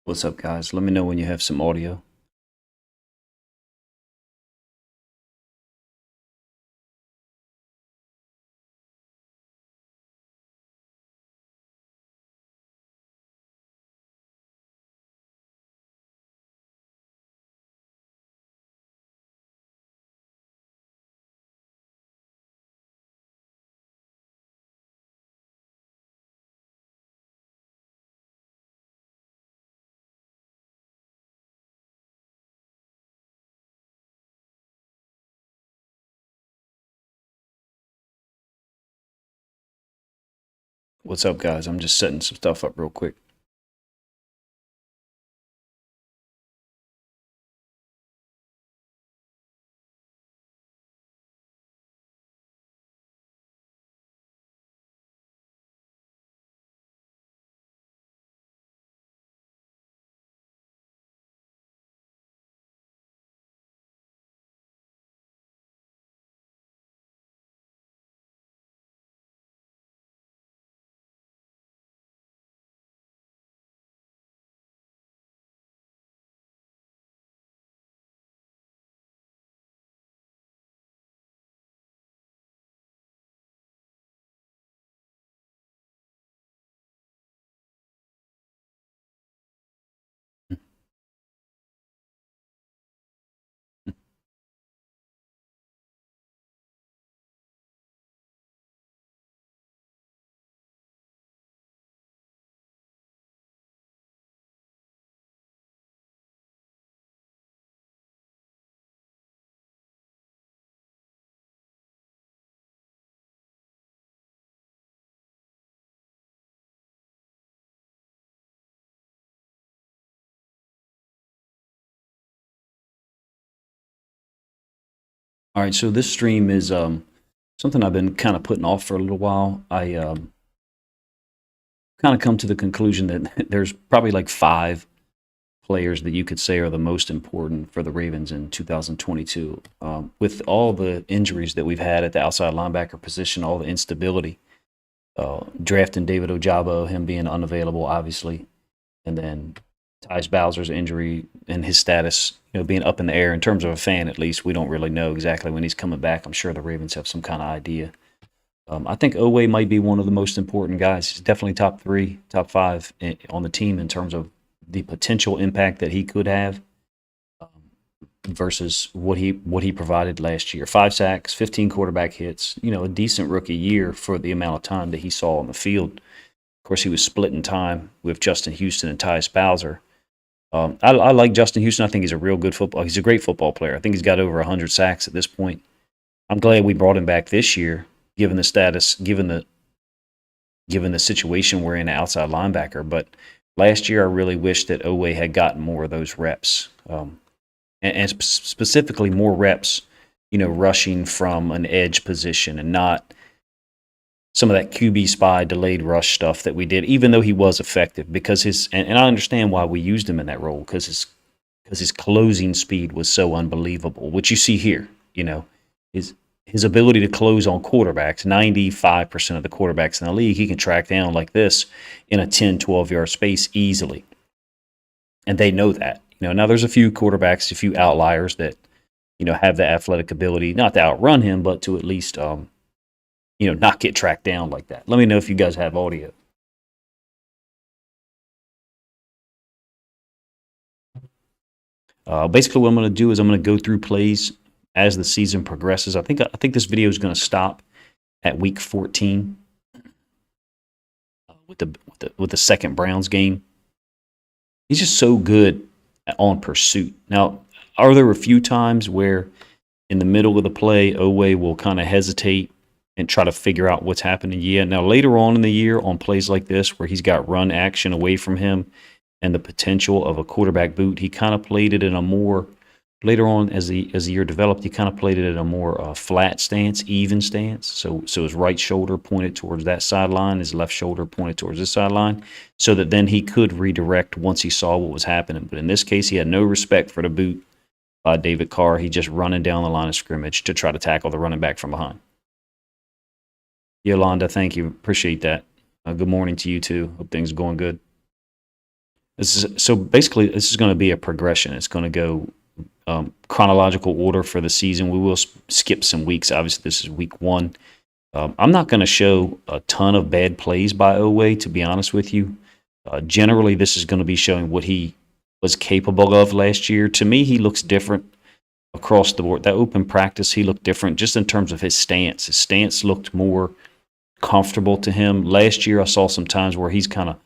What's up, guys? Let me know when you have some audio. What's up, guys? I'm just setting some stuff up real quick. All right, so this stream is something I've been kind of putting off for a little while. I kind of come to the conclusion that there's probably like five players that you could say are the most important for the Ravens in 2022. With all the injuries that we've had at the outside linebacker position, all the instability, drafting David Ojabo, him being unavailable, obviously, and then Tyus Bowser's injury and his status, being up in the air in terms of a fan, at least we don't really know exactly when he's coming back. I'm sure the Ravens have some kind of idea. I think Oweh might be one of the most important guys. He's definitely top three, top five on the team in terms of the potential impact that he could have versus what he provided last year. 5 sacks, 15 quarterback hits. A decent rookie year for the amount of time that he saw on the field. Of course, he was splitting time with Justin Houston and Tyus Bowser. I like Justin Houston. I think he's a real good football. He's a great football player. I think he's got over 100 sacks at this point. I'm glad we brought him back this year, given the status, given the situation we're in, outside linebacker. But last year, I really wish that Oweh had gotten more of those reps, and specifically more reps, rushing from an edge position and not some of that QB spy delayed rush stuff that we did, even though he was effective, because and I understand why we used him in that role, because his closing speed was so unbelievable, which you see here. His ability to close on quarterbacks, 95% of the quarterbacks in the league, he can track down like this in a 10, 12-yard space easily. And they know that. Now there's a few quarterbacks, a few outliers that, have the athletic ability, not to outrun him, but to at least, not get tracked down like that. Let me know if you guys have audio. Basically, what I'm going to do is I'm going to go through plays as the season progresses. I think this video is going to stop at week 14 with the second Browns game. He's just so good on pursuit. Now, are there a few times where in the middle of the play, Oweh will kind of hesitate and try to figure out what's happening? Yeah. Now, later on in the year, on plays like this where he's got run action away from him and the potential of a quarterback boot, he kind of played it in a more, later on as the year developed, he kind of played it in a more flat stance, even stance. So his right shoulder pointed towards that sideline, his left shoulder pointed towards this sideline, so that then he could redirect once he saw what was happening. But in this case, he had no respect for the boot by David Carr. He just running down the line of scrimmage to try to tackle the running back from behind. Yolanda, thank you. Appreciate that. Good morning to you too. Hope things are going good. So basically, this is going to be a progression. It's going to go chronological order for the season. We will skip some weeks. Obviously, this is week 1. I'm not going to show a ton of bad plays by Oweh, to be honest with you. Generally, this is going to be showing what he was capable of last year. To me, he looks different across the board. That open practice, he looked different just in terms of his stance. His stance looked more comfortable to him. Last year, I saw some times where he's kind of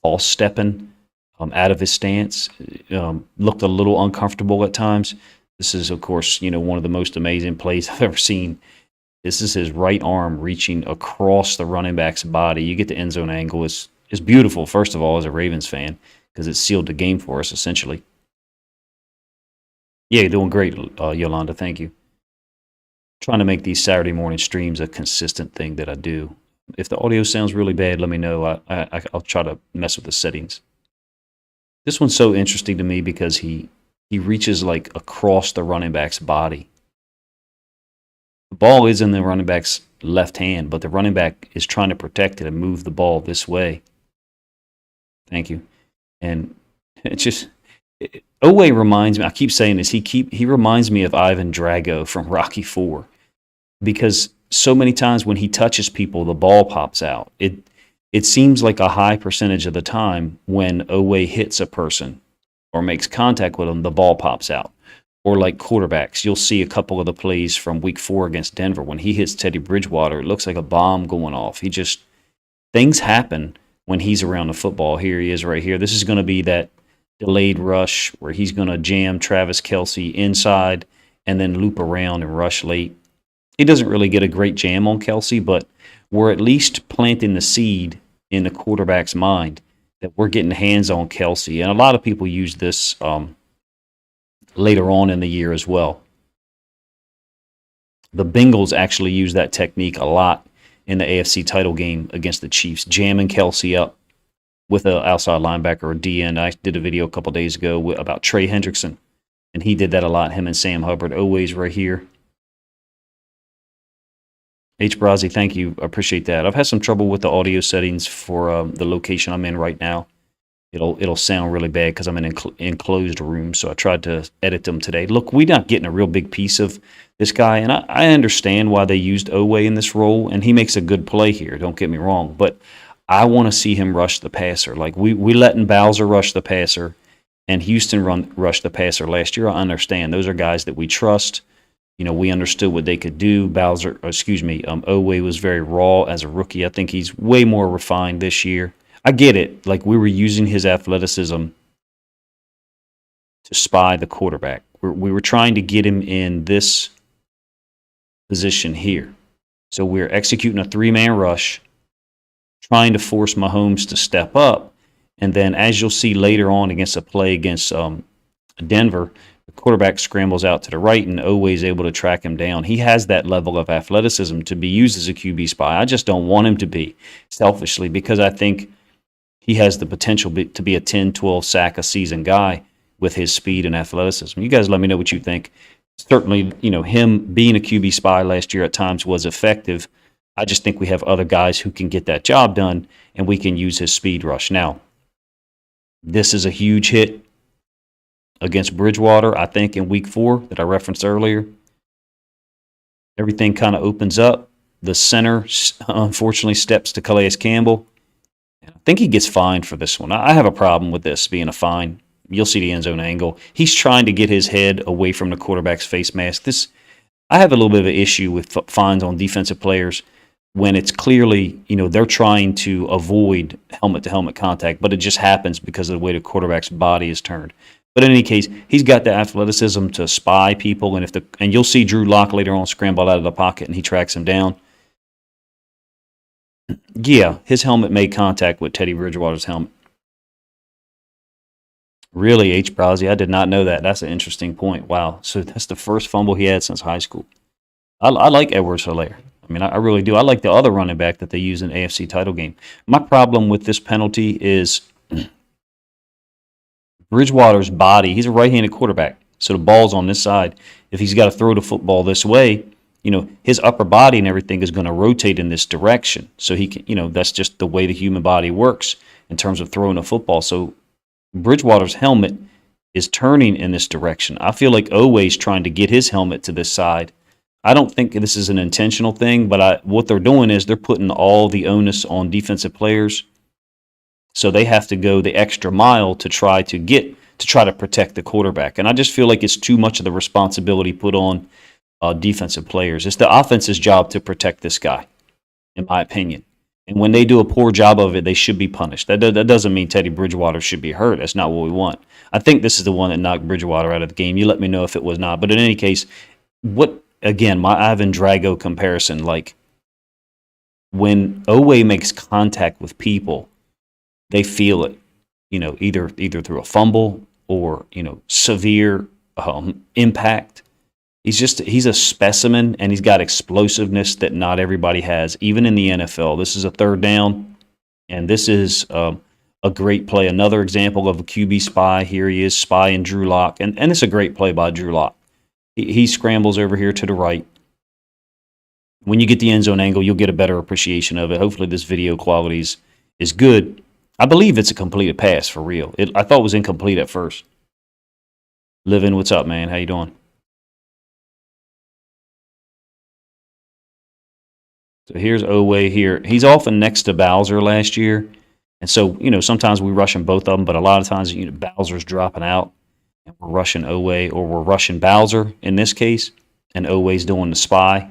false stepping out of his stance. Looked a little uncomfortable at times. This is, of course, one of the most amazing plays I've ever seen. This is his right arm reaching across the running back's body. You get the end zone angle. It's beautiful, first of all, as a Ravens fan, because it sealed the game for us, essentially. Yeah, you're doing great, Yolanda. Thank you. Trying to make these Saturday morning streams a consistent thing that I do. If the audio sounds really bad, let me know. I'll try to mess with the settings. This one's so interesting to me because he reaches like across the running back's body. The ball is in the running back's left hand, but the running back is trying to protect it and move the ball this way. Thank you. And it's just Oweh reminds me. I keep saying this. He reminds me of Ivan Drago from Rocky IV, because so many times when he touches people, the ball pops out. It seems like a high percentage of the time when Oweh hits a person or makes contact with them, the ball pops out. Or like quarterbacks, you'll see a couple of the plays from week 4 against Denver. When he hits Teddy Bridgewater, it looks like a bomb going off. Things happen when he's around the football. Here he is right here. This is going to be that delayed rush where he's going to jam Travis Kelce inside and then loop around and rush late. He doesn't really get a great jam on Kelce, but we're at least planting the seed in the quarterback's mind that we're getting hands on Kelce. And a lot of people use this later on in the year as well. The Bengals actually use that technique a lot in the AFC title game against the Chiefs, jamming Kelce up with an outside linebacker or DN. I did a video a couple days ago about Trey Hendrickson, and he did that a lot, him and Sam Hubbard. Oweh's right here. H. Brazzi, thank you. I appreciate that. I've had some trouble with the audio settings for the location I'm in right now. It'll sound really bad because I'm in an enclosed room, so I tried to edit them today. Look, we're not getting a real big piece of this guy, and I understand why they used Oweh in this role, and he makes a good play here, don't get me wrong, but I want to see him rush the passer. Like, we letting Bowser rush the passer, and Houston rush the passer last year. I understand. Those are guys that we trust. We understood what they could do. Oweh was very raw as a rookie. I think he's way more refined this year. I get it. Like, we were using his athleticism to spy the quarterback. We were trying to get him in this position here. So we're executing a 3-man rush, trying to force Mahomes to step up. And then, as you'll see later on against a play against Denver, the quarterback scrambles out to the right, and Oweh is able to track him down. He has that level of athleticism to be used as a QB spy. I just don't want him to be, selfishly, because I think he has the potential to be a 10, 12 sack a season guy with his speed and athleticism. You guys let me know what you think. Certainly, him being a QB spy last year at times was effective. I just think we have other guys who can get that job done, and we can use his speed rush. Now, this is a huge hit against Bridgewater, I think, in week 4 that I referenced earlier. Everything kind of opens up. The center, unfortunately, steps to Calais Campbell. I think he gets fined for this one. I have a problem with this being a fine. You'll see the end zone angle. He's trying to get his head away from the quarterback's face mask. I have a little bit of an issue with fines on defensive players when it's clearly, they're trying to avoid helmet-to-helmet contact, but it just happens because of the way the quarterback's body is turned. But in any case, he's got the athleticism to spy people, and you'll see Drew Lock later on scramble out of the pocket, and he tracks him down. Yeah, his helmet made contact with Teddy Bridgewater's helmet. Really, H. Brazzi, I did not know that. That's an interesting point. Wow. So that's the first fumble he had since high school. I like Edwards-Helaire. I mean, I really do. I like the other running back that they use in the AFC title game. My problem with this penalty is Bridgewater's body. He's a right-handed quarterback, so the ball's on this side. If he's got to throw the football this way, his upper body and everything is going to rotate in this direction. So he can, that's just the way the human body works in terms of throwing a football. So Bridgewater's helmet is turning in this direction. I feel like Oweh's trying to get his helmet to this side. I don't think this is an intentional thing, but what they're doing is they're putting all the onus on defensive players, so they have to go the extra mile to try to protect the quarterback. And I just feel like it's too much of the responsibility put on defensive players. It's the offense's job to protect this guy, in my opinion. And when they do a poor job of it, they should be punished. That doesn't mean Teddy Bridgewater should be hurt. That's not what we want. I think this is the one that knocked Bridgewater out of the game. You let me know if it was not. But in any case, my Ivan Drago comparison, like when Oweh makes contact with people, they feel it, either through a fumble or, severe impact. He's a specimen, and he's got explosiveness that not everybody has, even in the NFL. This is a third down, and this is a great play. Another example of a QB spy. Here he is, spying Drew Lock, and it's a great play by Drew Lock. He scrambles over here to the right. When you get the end zone angle, you'll get a better appreciation of it. Hopefully this video quality is good. I believe it's a completed pass for real. I thought it was incomplete at first. Livin, what's up, man? How you doing? So here's Oweh here. He's often next to Bowser last year. And so, sometimes we rushing both of them, but a lot of times, Bowser's dropping out, and we're rushing Oweh, or we're rushing Bowser in this case, and Oweh's doing the spy.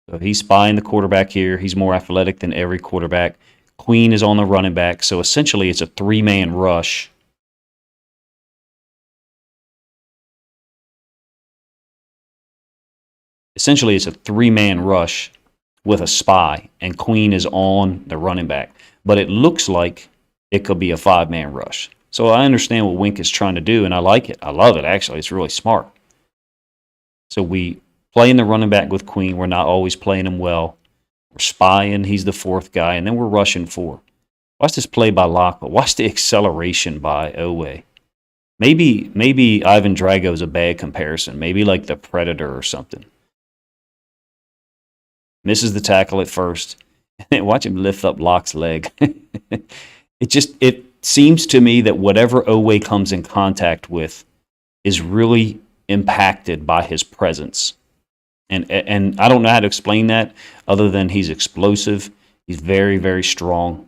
So he's spying the quarterback here. He's more athletic than every quarterback. Queen is on the running back. So essentially, it's a three-man rush. Essentially, it's a three-man rush with a spy, and Queen is on the running back. But it looks like it could be a five-man rush. So I understand what Wink is trying to do, and I like it. I love it, actually. It's really smart. So we playing the running back with Queen. We're not always playing him well. We're spying. He's the fourth guy, and then we're rushing four. Watch this play by Locke, but watch the acceleration by Oweh. Maybe Ivan Drago is a bad comparison. Maybe like the Predator or something. Misses the tackle at first. Watch him lift up Locke's leg. It seems to me that whatever Oweh comes in contact with is really impacted by his presence. And I don't know how to explain that other than he's explosive. He's very, very strong.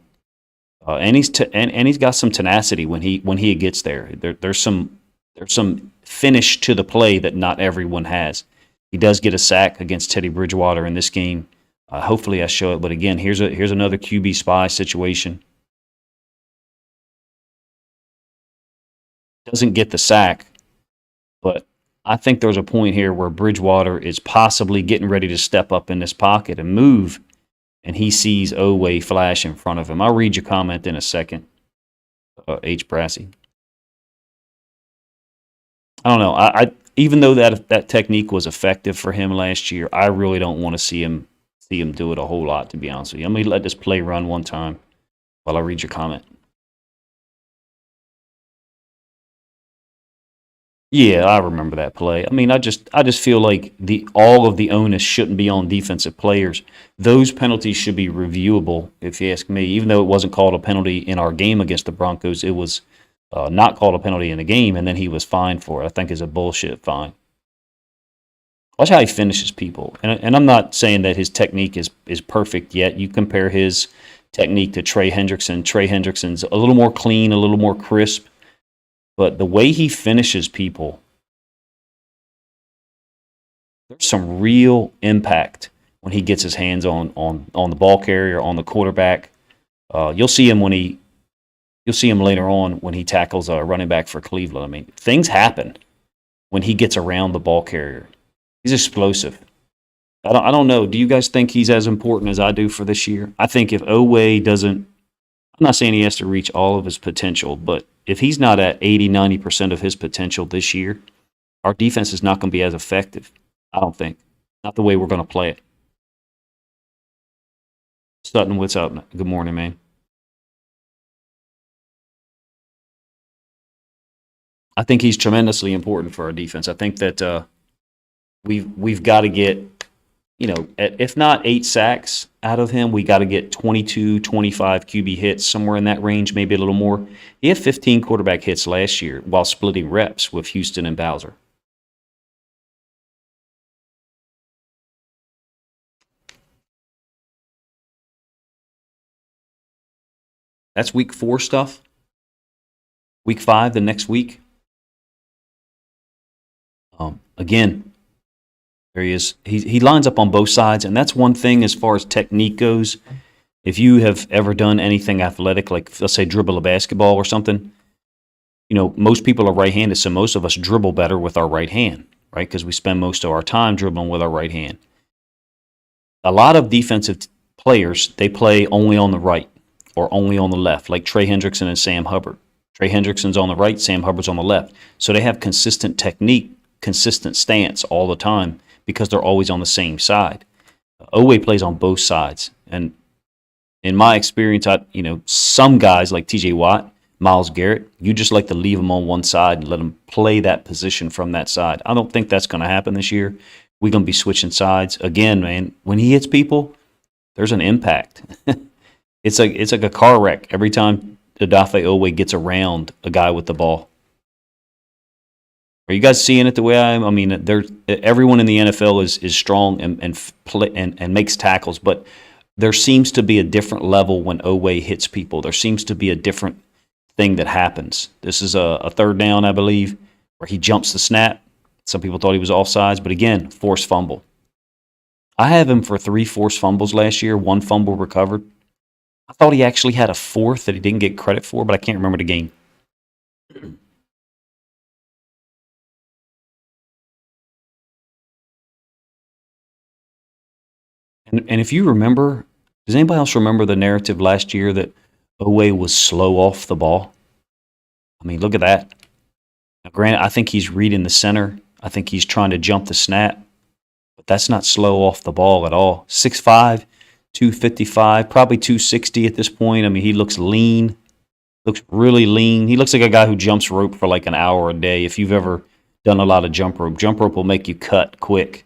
And he's got some tenacity when he gets there. There's some finish to the play that not everyone has. He does get a sack against Teddy Bridgewater in this game. Hopefully I show it. But again, here's another QB spy situation. Doesn't get the sack, but I think there's a point here where Bridgewater is possibly getting ready to step up in this pocket and move, and he sees Oweh flash in front of him. I'll read your comment in a second, H. Brassy. I don't know. I even though that technique was effective for him last year, I really don't want to see him do it a whole lot, to be honest with you. I'm going to let this play run one time while I read your comment. Yeah, I remember that play. I mean, I just feel like all of the onus shouldn't be on defensive players. Those penalties should be reviewable, if you ask me. Even though it wasn't called a penalty in our game against the Broncos, it was not called a penalty in the game, and then he was fined for it. I think is a bullshit fine. Watch how he finishes people, and I'm not saying that his technique is perfect yet. You compare his technique to Trey Hendrickson. Trey Hendrickson's a little more clean, a little more crisp. But the way he finishes people, there's some real impact when he gets his hands on the ball carrier, on the quarterback. You'll see him later on when he tackles a running back for Cleveland. I mean, things happen when he gets around the ball carrier. He's explosive. I don't know. Do you guys think he's as important as I do for this year? I think if Oweh doesn't, I'm not saying he has to reach all of his potential, but if he's not at 80, 90% of his potential this year, our defense is not going to be as effective, I don't think. Not the way we're going to play it. Sutton, what's up? Good morning, man. I think he's tremendously important for our defense. I think that we've got to get if not 8 sacks out of him, we got to get 22, 25 QB hits, somewhere in that range, maybe a little more. He had 15 quarterback hits last year while splitting reps with Houston and Bowser. That's week 4 stuff. Week 5, the next week. Again, there he is. He lines up on both sides, and that's one thing as far as technique goes. If you have ever done anything athletic, like let's say dribble a basketball or something, most people are right-handed, so most of us dribble better with our right hand, right? Because we spend most of our time dribbling with our right hand. A lot of defensive players, they play only on the right or only on the left, like Trey Hendrickson and Sam Hubbard. Trey Hendrickson's on the right, Sam Hubbard's on the left. So they have consistent technique, consistent stance all the time because they're always on the same side. Oweh plays on both sides. And in my experience, some guys like TJ Watt, Myles Garrett, you just like to leave them on one side and let them play that position from that side. I don't think that's going to happen this year. We're going to be switching sides. Again, man, when he hits people, there's an impact. It's like a car wreck every time Odafe Oweh gets around a guy with the ball. Are you guys seeing it the way I am? I mean, everyone in the NFL is strong and makes tackles, but there seems to be a different level when Oweh hits people. There seems to be a different thing that happens. This is a third down, I believe, where he jumps the snap. Some people thought he was offsides, but again, forced fumble. I have him for 3 forced fumbles last year, 1 fumble recovered. I thought he actually had a 4th that he didn't get credit for, but I can't remember the game. And if you remember, does anybody else remember the narrative last year that Oweh was slow off the ball? I mean, look at that. Now, granted, I think he's reading the center. I think he's trying to jump the snap. But that's not slow off the ball at all. 6'5", 255, probably 260 at this point. I mean, he looks lean. Looks really lean. He looks like a guy who jumps rope for like an hour a day. If you've ever done a lot of jump rope will make you cut quick.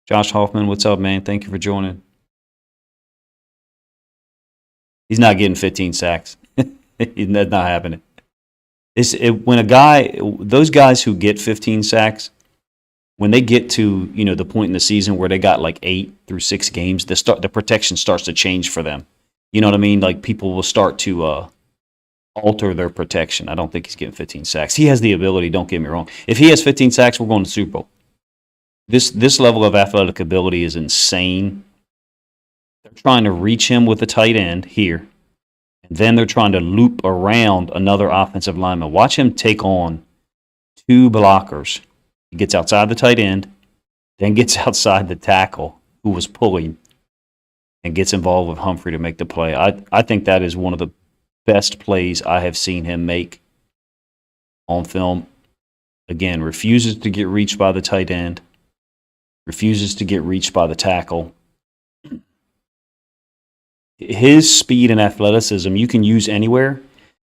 Josh Hoffman, what's up, man? Thank you for joining. He's not getting 15 sacks. That's not happening. Those guys who get 15 sacks, when they get to the point in the season where they got like 8 through 6 games, the protection starts to change for them. You know what I mean? Like people will start to alter their protection. I don't think he's getting 15 sacks. He has the ability. Don't get me wrong. If he has 15 sacks, we're going to the Super Bowl. This level of athletic ability is insane. They're trying to reach him with a tight end here. And then they're trying to loop around another offensive lineman. Watch him take on 2 blockers. He gets outside the tight end, then gets outside the tackle who was pulling, and gets involved with Humphrey to make the play. I think that is one of the best plays I have seen him make on film. Again, refuses to get reached by the tight end. Refuses to get reached by the tackle. His speed and athleticism you can use anywhere,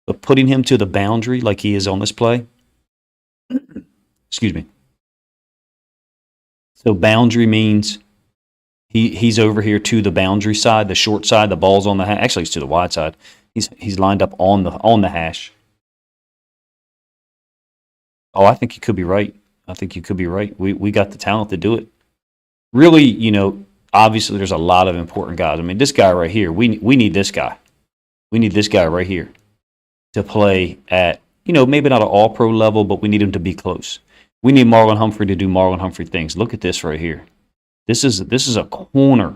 but putting him to the boundary like he is on this play. Excuse me. So boundary means he's over here to the boundary side, the short side, the ball's on the hash. Actually, he's to the wide side. He's lined up on the hash. Oh, I think you could be right. We got the talent to do it. Really, obviously there's a lot of important guys. I mean, this guy right here, we need this guy. We need this guy right here to play at, maybe not an all-pro level, but we need him to be close. We need Marlon Humphrey to do Marlon Humphrey things. Look at this right here. This is a corner.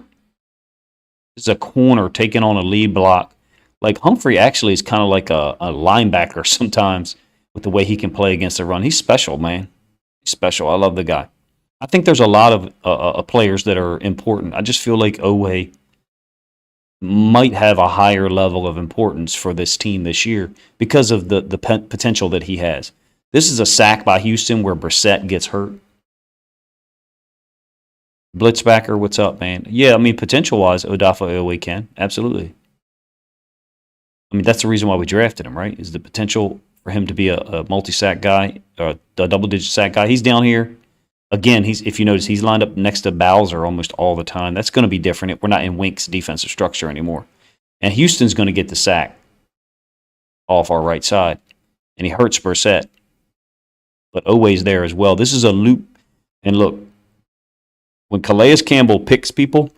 This is a corner taking on a lead block. Like Humphrey actually is kind of like a linebacker sometimes with the way he can play against the run. He's special, man. He's special. I love the guy. I think there's a lot of players that are important. I just feel like Oweh might have a higher level of importance for this team this year because of the potential that he has. This is a sack by Houston where Brissett gets hurt. Blitzbacker, what's up, man? Yeah, I mean, potential-wise, Odafe Oweh can. Absolutely. I mean, that's the reason why we drafted him, right? Is the potential for him to be a multi-sack guy, or a double-digit sack guy. He's down here. Again, if you notice, he's lined up next to Bowser almost all the time. That's going to be different. We're not in Wink's defensive structure anymore. And Houston's going to get the sack off our right side. And he hurts Brissett. But Oweh's there as well. This is a loop. And look, when Calais Campbell picks people,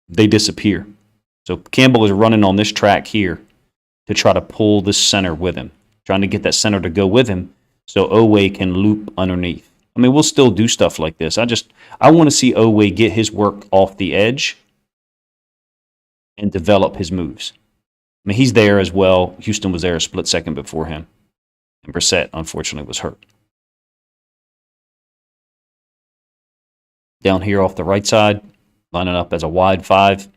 they disappear. So Campbell is running on this track here to try to pull this center with him, trying to get that center to go with him so Oweh can loop underneath. I mean, we'll still do stuff like this. I want to see Oweh get his work off the edge and develop his moves. I mean, he's there as well. Houston was there a split second before him. And Brissett, unfortunately, was hurt. Down here off the right side, lining up as a wide 5.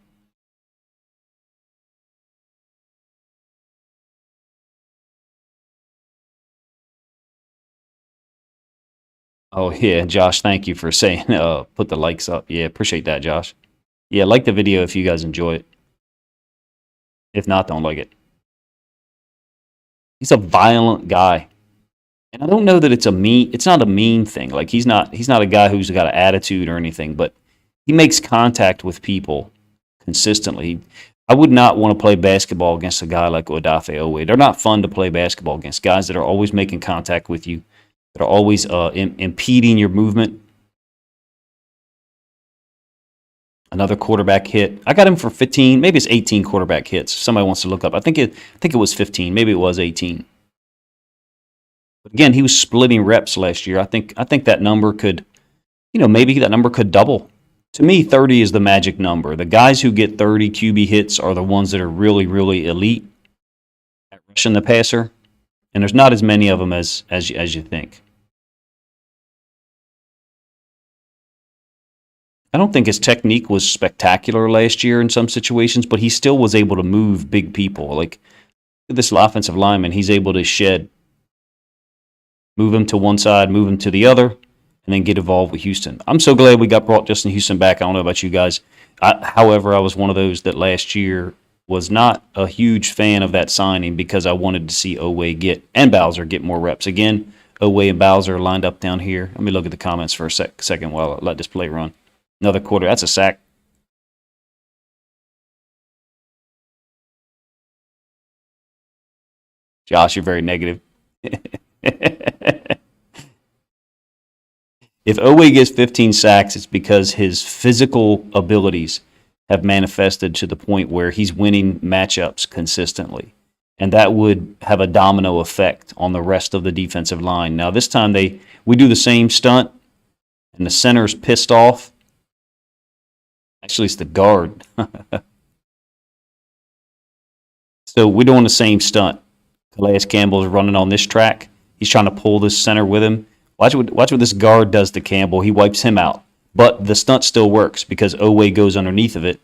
Oh, yeah, Josh, thank you for saying put the likes up. Yeah, appreciate that, Josh. Yeah, like the video if you guys enjoy it. If not, don't like it. He's a violent guy. And I don't know that it's not a mean thing. Like he's not a guy who's got an attitude or anything, but he makes contact with people consistently. I would not want to play basketball against a guy like Odafe Oweh. They're not fun to play basketball against. Guys that are always making contact with you, that are always impeding your movement. Another quarterback hit. I got him for 15, maybe it's 18 quarterback hits. If somebody wants to look up. I think it was 15, maybe it was 18. But again, he was splitting reps last year. I think that number could, maybe that number could double. To me, 30 is the magic number. The guys who get 30 QB hits are the ones that are really, really elite at rushing the passer. And there's not as many of them as you think. I don't think his technique was spectacular last year in some situations, but he still was able to move big people. Like this offensive lineman, he's able to shed, move him to one side, move him to the other, and then get involved with Houston. I'm so glad we brought Justin Houston back. I don't know about you guys. However, I was one of those that last year was not a huge fan of that signing because I wanted to see Oweh and Bowser get more reps. Again, Oweh and Bowser lined up down here. Let me look at the comments for a second while I let this play run. Another quarter. That's a sack. Josh, you're very negative. If Oweh gets 15 sacks, it's because his physical abilities have manifested to the point where he's winning matchups consistently. And that would have a domino effect on the rest of the defensive line. Now, this time we do the same stunt, and the center's pissed off. Actually, it's the guard. So we're doing the same stunt. Calais Campbell's running on this track. He's trying to pull this center with him. Watch what this guard does to Campbell. He wipes him out. But the stunt still works because Oweh goes underneath of it.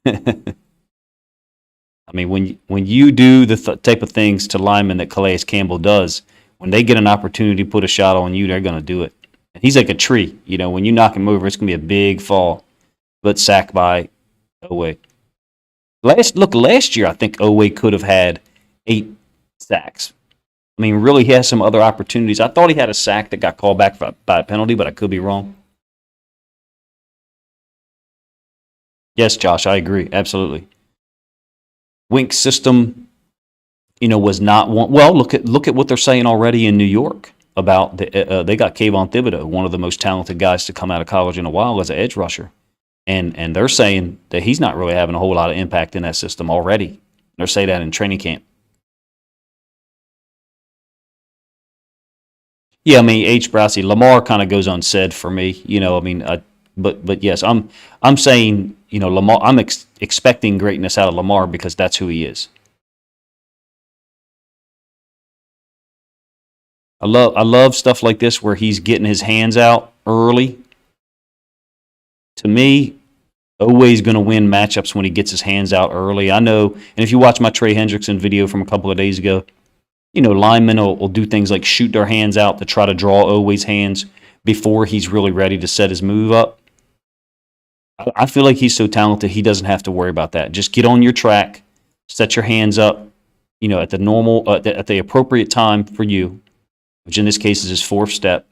I mean, when you do the type of things to linemen that Calais Campbell does, when they get an opportunity to put a shot on you, they're going to do it. And he's like a tree. When you knock him over, it's going to be a big fall. But sacked by Oweh. Last year, I think Oweh could have had 8 sacks. I mean, really, he has some other opportunities. I thought he had a sack that got called back by a penalty, but I could be wrong. Yes, Josh, I agree. Absolutely. Wink's system, was not one. Well, look at what they're saying already in New York about they got Kayvon Thibodeau, one of the most talented guys to come out of college in a while as an edge rusher, and they're saying that he's not really having a whole lot of impact in that system already. They're saying that in training camp. Yeah, I mean, H. Browsey, Lamar kind of goes unsaid for me. But yes, I'm saying, Lamar. I'm expecting greatness out of Lamar because that's who he is. I love stuff like this where he's getting his hands out early. To me, Oweh's going to win matchups when he gets his hands out early. I know, and if you watch my Trey Hendrickson video from a couple of days ago, linemen will do things like shoot their hands out to try to draw Oweh's hands before he's really ready to set his move up. I feel like he's so talented, he doesn't have to worry about that. Just get on your track, set your hands up, at the normal, at the appropriate time for you, which in this case is his 4th step,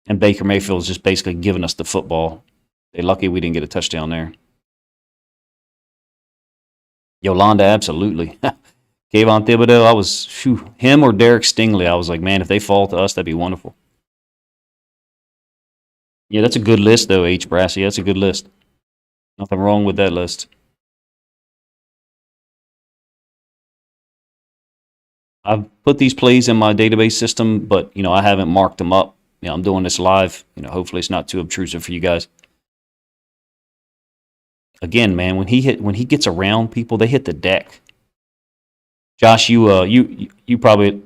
And Baker Mayfield's just basically giving us the football. They're lucky we didn't get a touchdown there. Yolanda, absolutely. Kayvon Thibodeau, him or Derek Stingley. I was like, man, if they fall to us, that'd be wonderful. Yeah, that's a good list, though, H. Brassy. That's a good list. Nothing wrong with that list. I've put these plays in my database system, but I haven't marked them up. I'm doing this live. Hopefully it's not too obtrusive for you guys. Again, man, when he gets around people, they hit the deck. Josh, you probably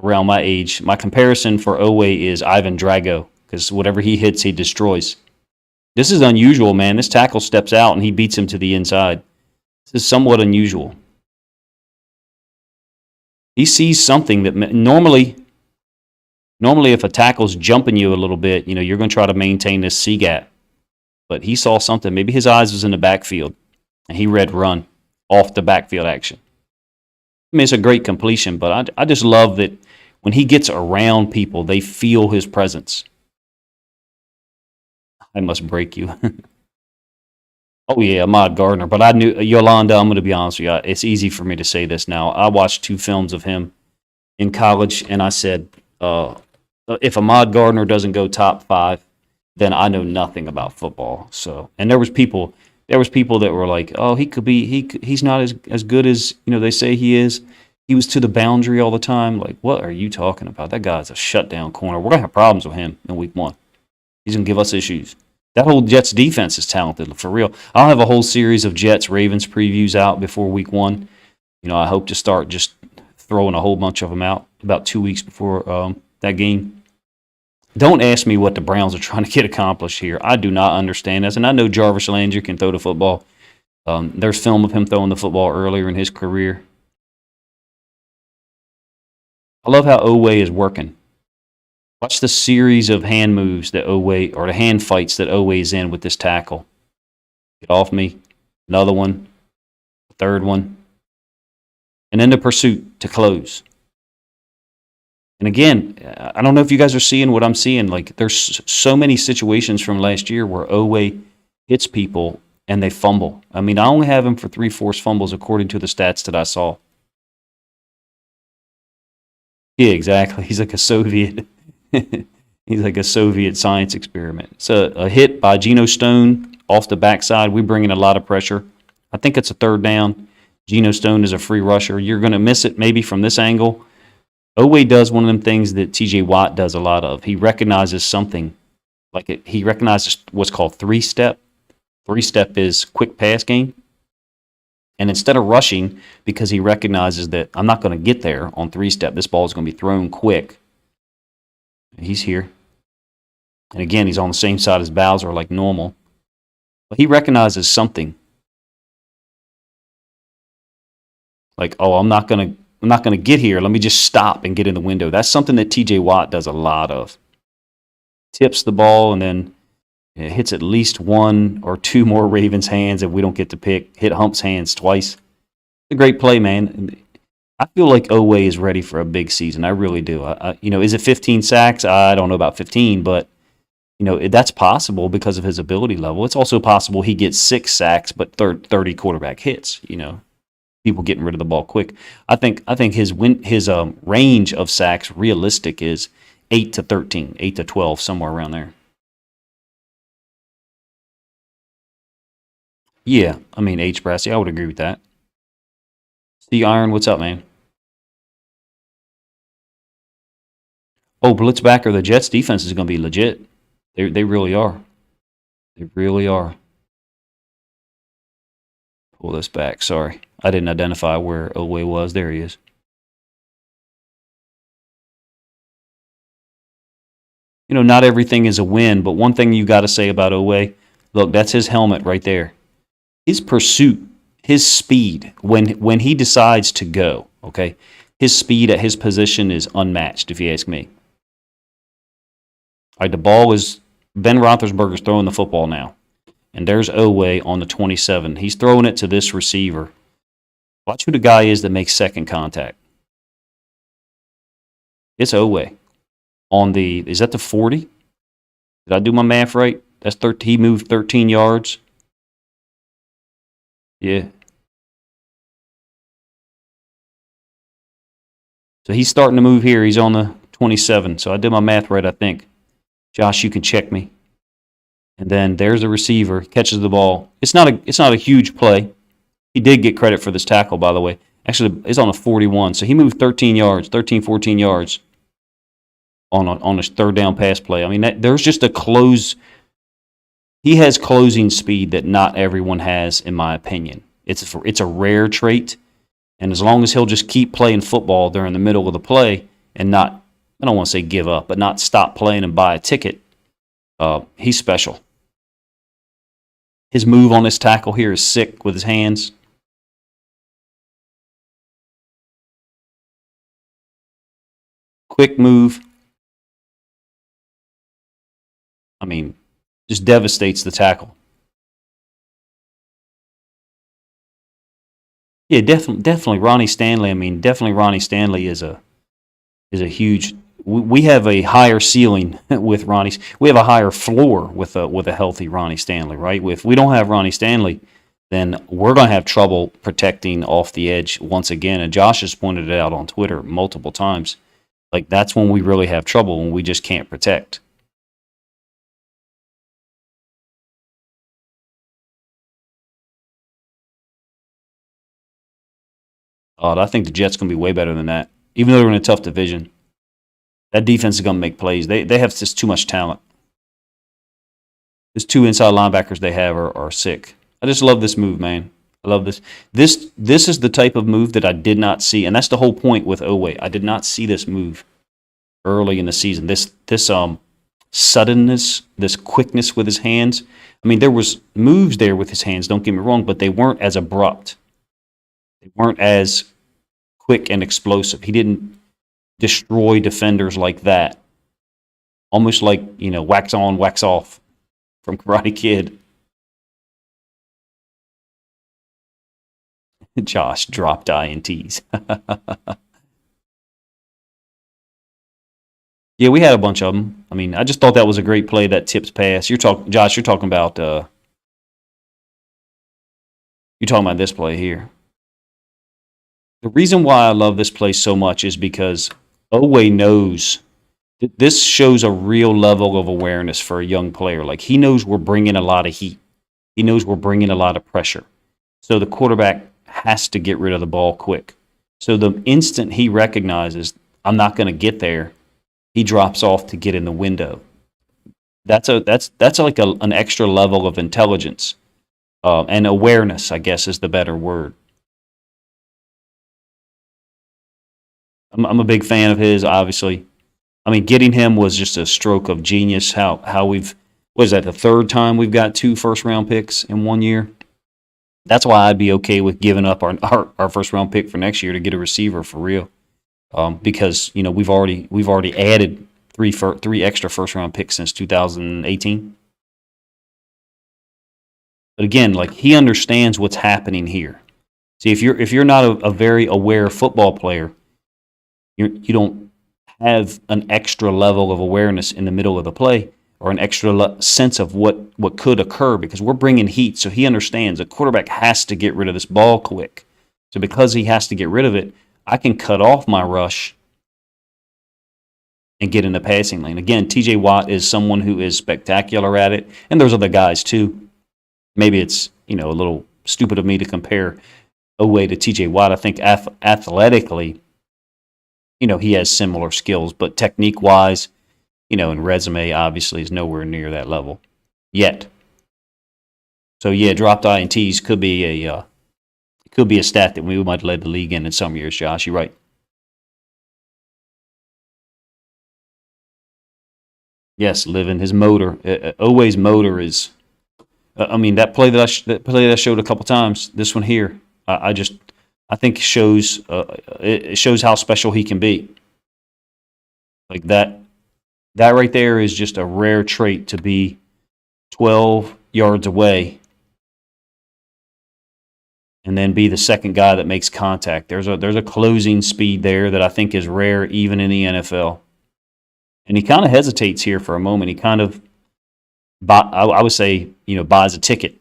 around my age. My comparison for Oweh is Ivan Drago because whatever he hits, he destroys. This is unusual, man. This tackle steps out and he beats him to the inside. This is somewhat unusual. He sees something that normally if a tackle's jumping you a little bit, you're going to try to maintain this C gap. But he saw something. Maybe his eyes was in the backfield, and he read run off the backfield action. I mean, it's a great completion, but I just love that when he gets around people, they feel his presence. I must break you. Oh, yeah, Ahmad Gardner. But I knew, Yolanda, I'm going to be honest with you. It's easy for me to say this now. I watched 2 films of him in college, and I said, if Ahmad Gardner doesn't go top 5, then I know nothing about football. So, and there was people that were like, oh, he's not as good as they say he is. He was to the boundary all the time. Like, what are you talking about? That guy's a shutdown corner. We're gonna have problems with him in week 1. He's gonna give us issues. That whole Jets defense is talented for real. I'll have a whole series of Jets Ravens previews out before week 1. I hope to start just throwing a whole bunch of them out about 2 weeks before that game. Don't ask me what the Browns are trying to get accomplished here. I do not understand this. And I know Jarvis Landry can throw the football. There's film of him throwing the football earlier in his career. I love how Oweh is working. Watch the series of hand moves that Oweh, or the hand fights that Oweh's in with this tackle. Get off me. Another one. Third one. And then the pursuit to close. And again, I don't know if you guys are seeing what I'm seeing. Like, there's so many situations from last year where Oweh hits people and they fumble. I mean, I only have him for 3 forced fumbles according to the stats that I saw. Yeah, exactly. He's like a Soviet. He's like a Soviet science experiment. It's a hit by Geno Stone off the backside. We bring in a lot of pressure. I think it's a 3rd down. Geno Stone is a free rusher. You're going to miss it maybe from this angle. Oweh does one of them things that T.J. Watt does a lot of. He recognizes something. He recognizes what's called 3-step. 3-step is quick pass game. And instead of rushing, because he recognizes that I'm not going to get there on 3-step, this ball is going to be thrown quick. He's here. And again, he's on the same side as Bowser like normal. But he recognizes something. Like, oh, I'm not going to get here. Let me just stop and get in the window. That's something that T.J. Watt does a lot of. Tips the ball and then hits at least 1 or 2 more Ravens' hands if we don't get to pick. Hit Hump's hands twice. It's a great play, man. I feel like Oweh is ready for a big season. I really do. Is it 15 sacks? I don't know about 15, but that's possible because of his ability level. It's also possible he gets 6 sacks but 30 quarterback hits. People getting rid of the ball quick. I think his range of sacks realistic is 8 to 13, 8 to 12, somewhere around there. Yeah, I mean, H. Brassy, I would agree with that. C. Iron, what's up, man? Oh, Blitzbacker, the Jets defense is going to be legit. They really are. They really are. Pull this back. Sorry. I didn't identify where Oweh was. There he is. Not everything is a win, but one thing you got to say about Oweh, look, that's his helmet right there. His pursuit, his speed, when he decides to go, okay, his speed at his position is unmatched, if you ask me. All right, the ball is, Ben Roethlisberger's throwing the football now. And there's Oweh on the 27. He's throwing it to this receiver. Watch who the guy is that makes second contact. It's Oweh. Is that the 40? Did I do my math right? That's 13. He moved 13 yards. Yeah. So he's starting to move here. He's on the 27. So I did my math right, I think. Josh, you can check me. And then there's a receiver, catches the ball. It's not a huge play. He did get credit for this tackle, by the way. Actually, it's on a 41. So he moved 13 yards, 13, 14 yards on a third down pass play. I mean, there's just a close. He has closing speed that not everyone has, in my opinion. It's a rare trait. And as long as he'll just keep playing football during the middle of the play and not, I don't want to say give up, but not stop playing and buy a ticket, he's special. His move on this tackle here is sick with his hands. Quick move. I mean, just devastates the tackle. Yeah, definitely Ronnie Stanley. I mean, definitely Ronnie Stanley is a huge. We have a higher ceiling with Ronnie. We have a higher floor with a healthy Ronnie Stanley, right? If we don't have Ronnie Stanley, then we're going to have trouble protecting off the edge once again. And Josh has pointed it out on Twitter multiple times. Like, that's when we really have trouble, when we just can't protect. I think the Jets going to be way better than that, even though they're in a tough division. That defense is going to make plays. They have just too much talent. These two inside linebackers they have are sick. I just love this move, man. I love this. This is the type of move that I did not see, and that's the whole point with Oweh. I did not see this move early in the season. This suddenness, this quickness with his hands. I mean, there was moves there with his hands, don't get me wrong, but they weren't as abrupt. They weren't as quick and explosive. He didn't destroy defenders like that. Almost like, wax on, wax off from Karate Kid. Josh dropped INTs. Yeah, we had a bunch of them. I mean, I just thought that was a great play, that tips pass. Josh, you're talking about this play here. The reason why I love this play so much is because Oweh knows that this shows a real level of awareness for a young player. Like, he knows we're bringing a lot of heat. He knows we're bringing a lot of pressure. So the quarterback has to get rid of the ball quick. So the instant he recognizes, I'm not going to get there, he drops off to get in the window. That's like an extra level of intelligence and awareness, I guess, is the better word. I'm a big fan of his, obviously. I mean, getting him was just a stroke of genius. How we've, what is that, the third time we've got 2 first-round picks in 1 year? That's why I'd be okay with giving up our first-round pick for next year to get a receiver for real. Because we've already added three extra first-round picks since 2018. But again, like, he understands what's happening here. See, if you're not a very aware football player, you don't have an extra level of awareness in the middle of the play, or an extra sense of what could occur, because we're bringing heat. So he understands a quarterback has to get rid of this ball quick. So because he has to get rid of it, I can cut off my rush and get in the passing lane. Again, TJ Watt is someone who is spectacular at it, and there's other guys too. Maybe it's a little stupid of me to compare Oweh to TJ Watt. I think athletically, he has similar skills, but technique-wise, and resume obviously is nowhere near that level yet. So yeah, dropped INTs could be a stat that we might lead the league in some years. Josh, you're right. Yes, living his motor. Oweh's motor is. That play that I showed a couple times. This one here, I think shows it shows how special he can be. Like that right there is just a rare trait, to be 12 yards away and then be the second guy that makes contact. There's a closing speed there that I think is rare even in the NFL. And he kind of hesitates here for a moment. He kind of I would say, buys a ticket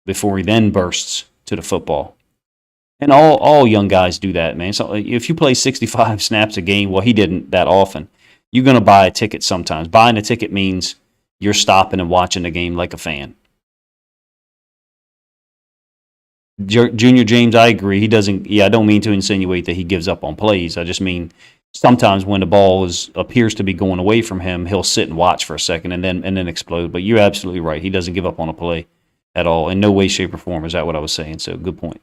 before he then bursts to the football. And all young guys do that, man. So if you play 65 snaps a game, well, he didn't that often. You're going to buy a ticket sometimes. Buying a ticket means you're stopping and watching the game like a fan. Junior James, I agree. He doesn't. Yeah, I don't mean to insinuate that he gives up on plays. I just mean sometimes when the ball appears to be going away from him, he'll sit and watch for a second and then explode. But you're absolutely right. He doesn't give up on a play at all, in no way, shape, or form. Is that what I was saying? So good point.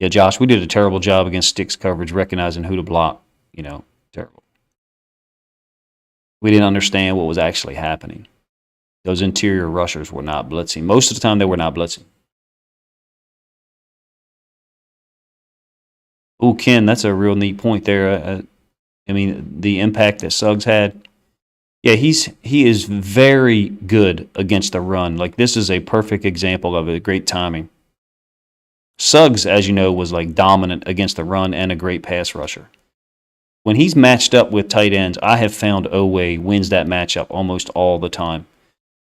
Yeah, Josh, we did a terrible job against sticks coverage, recognizing who to block. Terrible. We didn't understand what was actually happening. Those interior rushers were not blitzing. Most of the time, they were not blitzing. Oh, Ken, that's a real neat point there. I mean, the impact that Suggs had. Yeah, he is very good against the run. Like, this is a perfect example of it. Great timing. Suggs, as you know, was like dominant against the run and a great pass rusher. When he's matched up with tight ends, I have found Oweh wins that matchup almost all the time.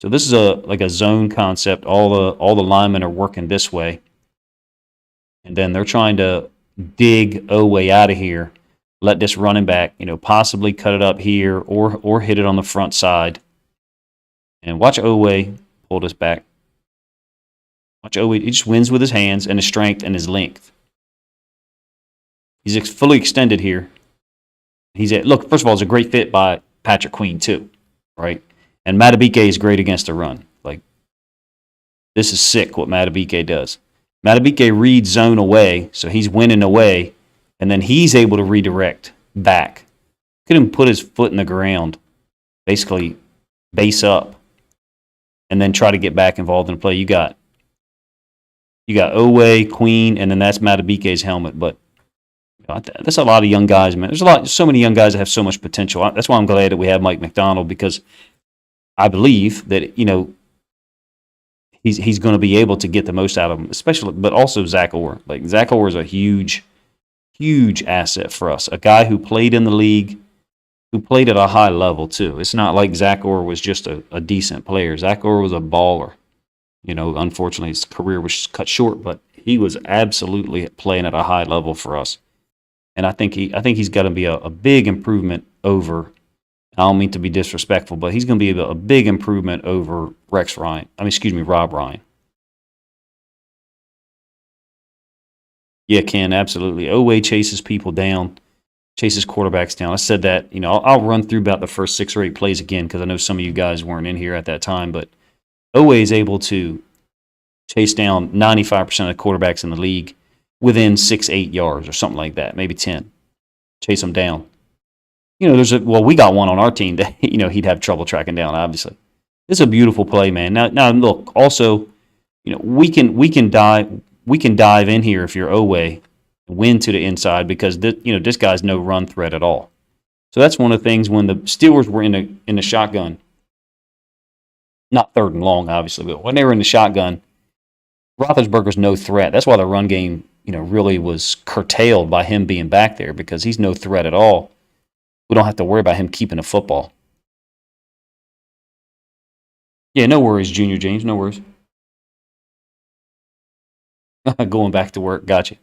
So this is a zone concept. All the linemen are working this way, and then they're trying to dig Oweh out of here. Let this running back, possibly cut it up here or hit it on the front side. And watch Oweh pull this back. Watch Oweh. He just wins with his hands and his strength and his length. He's fully extended here. Look, first of all, it's a great fit by Patrick Queen too, right? And Matabike is great against the run. Like, this is sick what Matabike does. Matabike reads zone away, so he's winning away, and then he's able to redirect back. Look at him put his foot in the ground, basically base up, and then try to get back involved in the play. You got Oweh, Queen, and then that's Matabike's helmet. But that's a lot of young guys, man. There's so many young guys that have so much potential. That's why I'm glad that we have Mike McDonald, because I believe that he's going to be able to get the most out of them, especially, but also Zach Orr. Like, Zach Orr is a huge asset for us. A guy who played in the league, who played at a high level too. It's not like Zach Orr was just a decent player. Zach Orr was a baller. Unfortunately, his career was cut short, but he was absolutely playing at a high level for us. And I think he's got to be a big improvement over. I don't mean to be disrespectful, but he's going to be a big improvement over Rob Ryan. Yeah, Ken, absolutely. Oweh chases people down, chases quarterbacks down. I said that. I'll run through about the first 6 or 8 plays again because I know some of you guys weren't in here at that time, but Oweh is able to chase down 95% of quarterbacks in the league within 6-8 yards or something like that, maybe 10. Chase them down. We got one on our team that he'd have trouble tracking down. Obviously, this is a beautiful play, man. Now look. Also, we can dive in here if you're Oweh, win to the inside because this guy's no run threat at all. So that's one of the things when the Steelers were in the shotgun, not third and long, obviously, but when they were in the shotgun, Roethlisberger's no threat. That's why the run game, really was curtailed by him being back there because he's no threat at all. We don't have to worry about him keeping a football. Yeah, no worries, Junior James. No worries. Going back to work. Gotcha.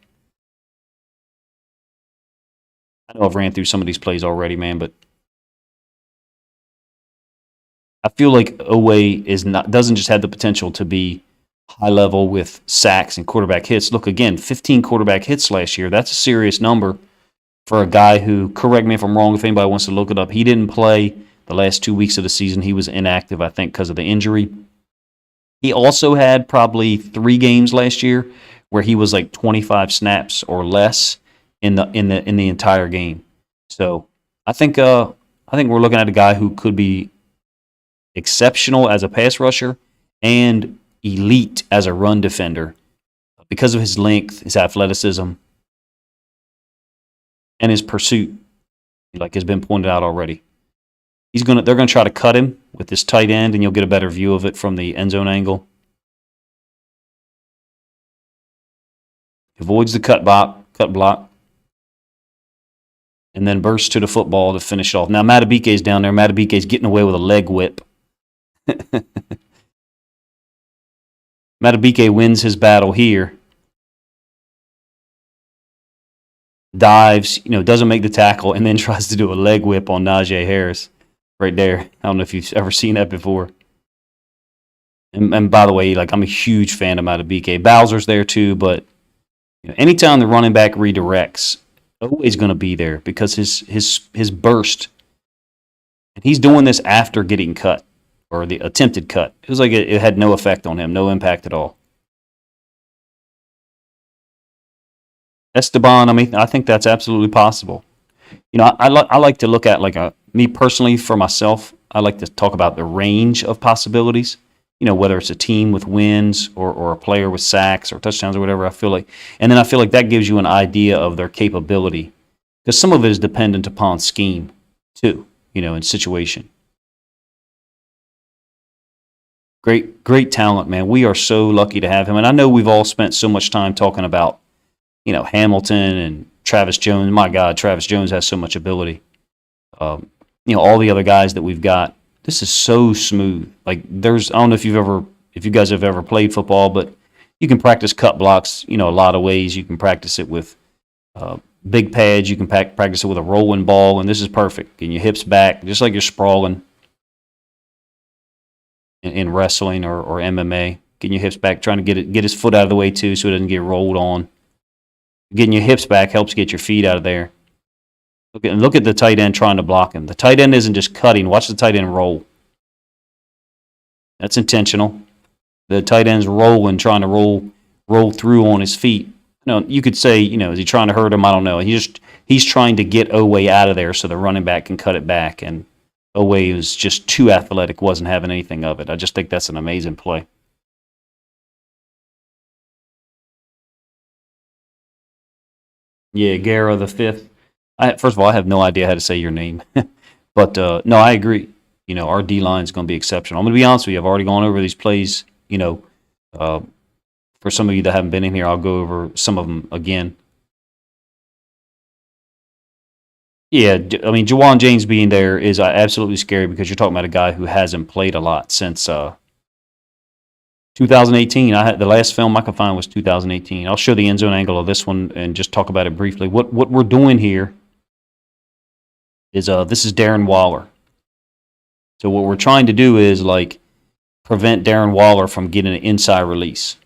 I know I've ran through some of these plays already, man, but I feel like Oweh doesn't just have the potential to be high level with sacks and quarterback hits. Look, again, 15 quarterback hits last year. That's a serious number for a guy who, correct me if I'm wrong, if anybody wants to look it up, he didn't play the last 2 weeks of the season. He was inactive, I think, because of the injury. He also had probably 3 games last year where he was like 25 snaps or less in the entire game. So I think we're looking at a guy who could be exceptional as a pass rusher and elite as a run defender because of his length, his athleticism, and his pursuit, like has been pointed out already. They're gonna try to cut him with this tight end, and you'll get a better view of it from the end zone angle. avoids the cut block, and then bursts to the football to finish off. Now Matabike's down there. Matabike's getting away with a leg whip. Matabike wins his battle here. Dives, doesn't make the tackle, and then tries to do a leg whip on Najee Harris right there. I don't know if you've ever seen that before. And by the way, I'm a huge fan of Matabike. Bowser's there too, but anytime the running back redirects, always going to be there because his burst, and he's doing this after getting cut or the attempted cut. It was like it had no effect on him, no impact at all. Esteban, I think that's absolutely possible. I like to look at me personally for myself. I like to talk about the range of possibilities. Whether it's a team with wins or a player with sacks or touchdowns or whatever. I feel like that gives you an idea of their capability because some of it is dependent upon scheme too. And situation. Great talent, man. We are so lucky to have him, and I know we've all spent so much time talking about Hamilton and Travis Jones. My God, Travis Jones has so much ability. All the other guys that we've got. This is so smooth. I don't know if you guys have ever played football, but you can practice cut blocks, a lot of ways. You can practice it with big pads. You can practice it with a rolling ball, and this is perfect. Getting your hips back, just like you're sprawling in wrestling or MMA. Getting your hips back, trying to get his foot out of the way too, so it doesn't get rolled on. Getting your hips back helps get your feet out of there. Look at the tight end trying to block him. The tight end isn't just cutting. Watch the tight end roll. That's intentional. The tight end's rolling, trying to roll through on his feet. You could say, is he trying to hurt him? I don't know. He's trying to get Oweh out of there so the running back can cut it back. And Oweh was just too athletic, wasn't having anything of it. I just think that's an amazing play. Yeah, Guerra the fifth. First of all, I have no idea how to say your name, but no, I agree. Our D line is going to be exceptional. I'm going to be honest with you. I've already gone over these plays. For some of you that haven't been in here, I'll go over some of them again. Yeah, Jawan James being there is absolutely scary because you're talking about a guy who hasn't played a lot since 2018. The last film I could find was 2018. I'll show the end zone angle of this one and just talk about it briefly. What we're doing here is this is Darren Waller. So what we're trying to do is prevent Darren Waller from getting an inside release.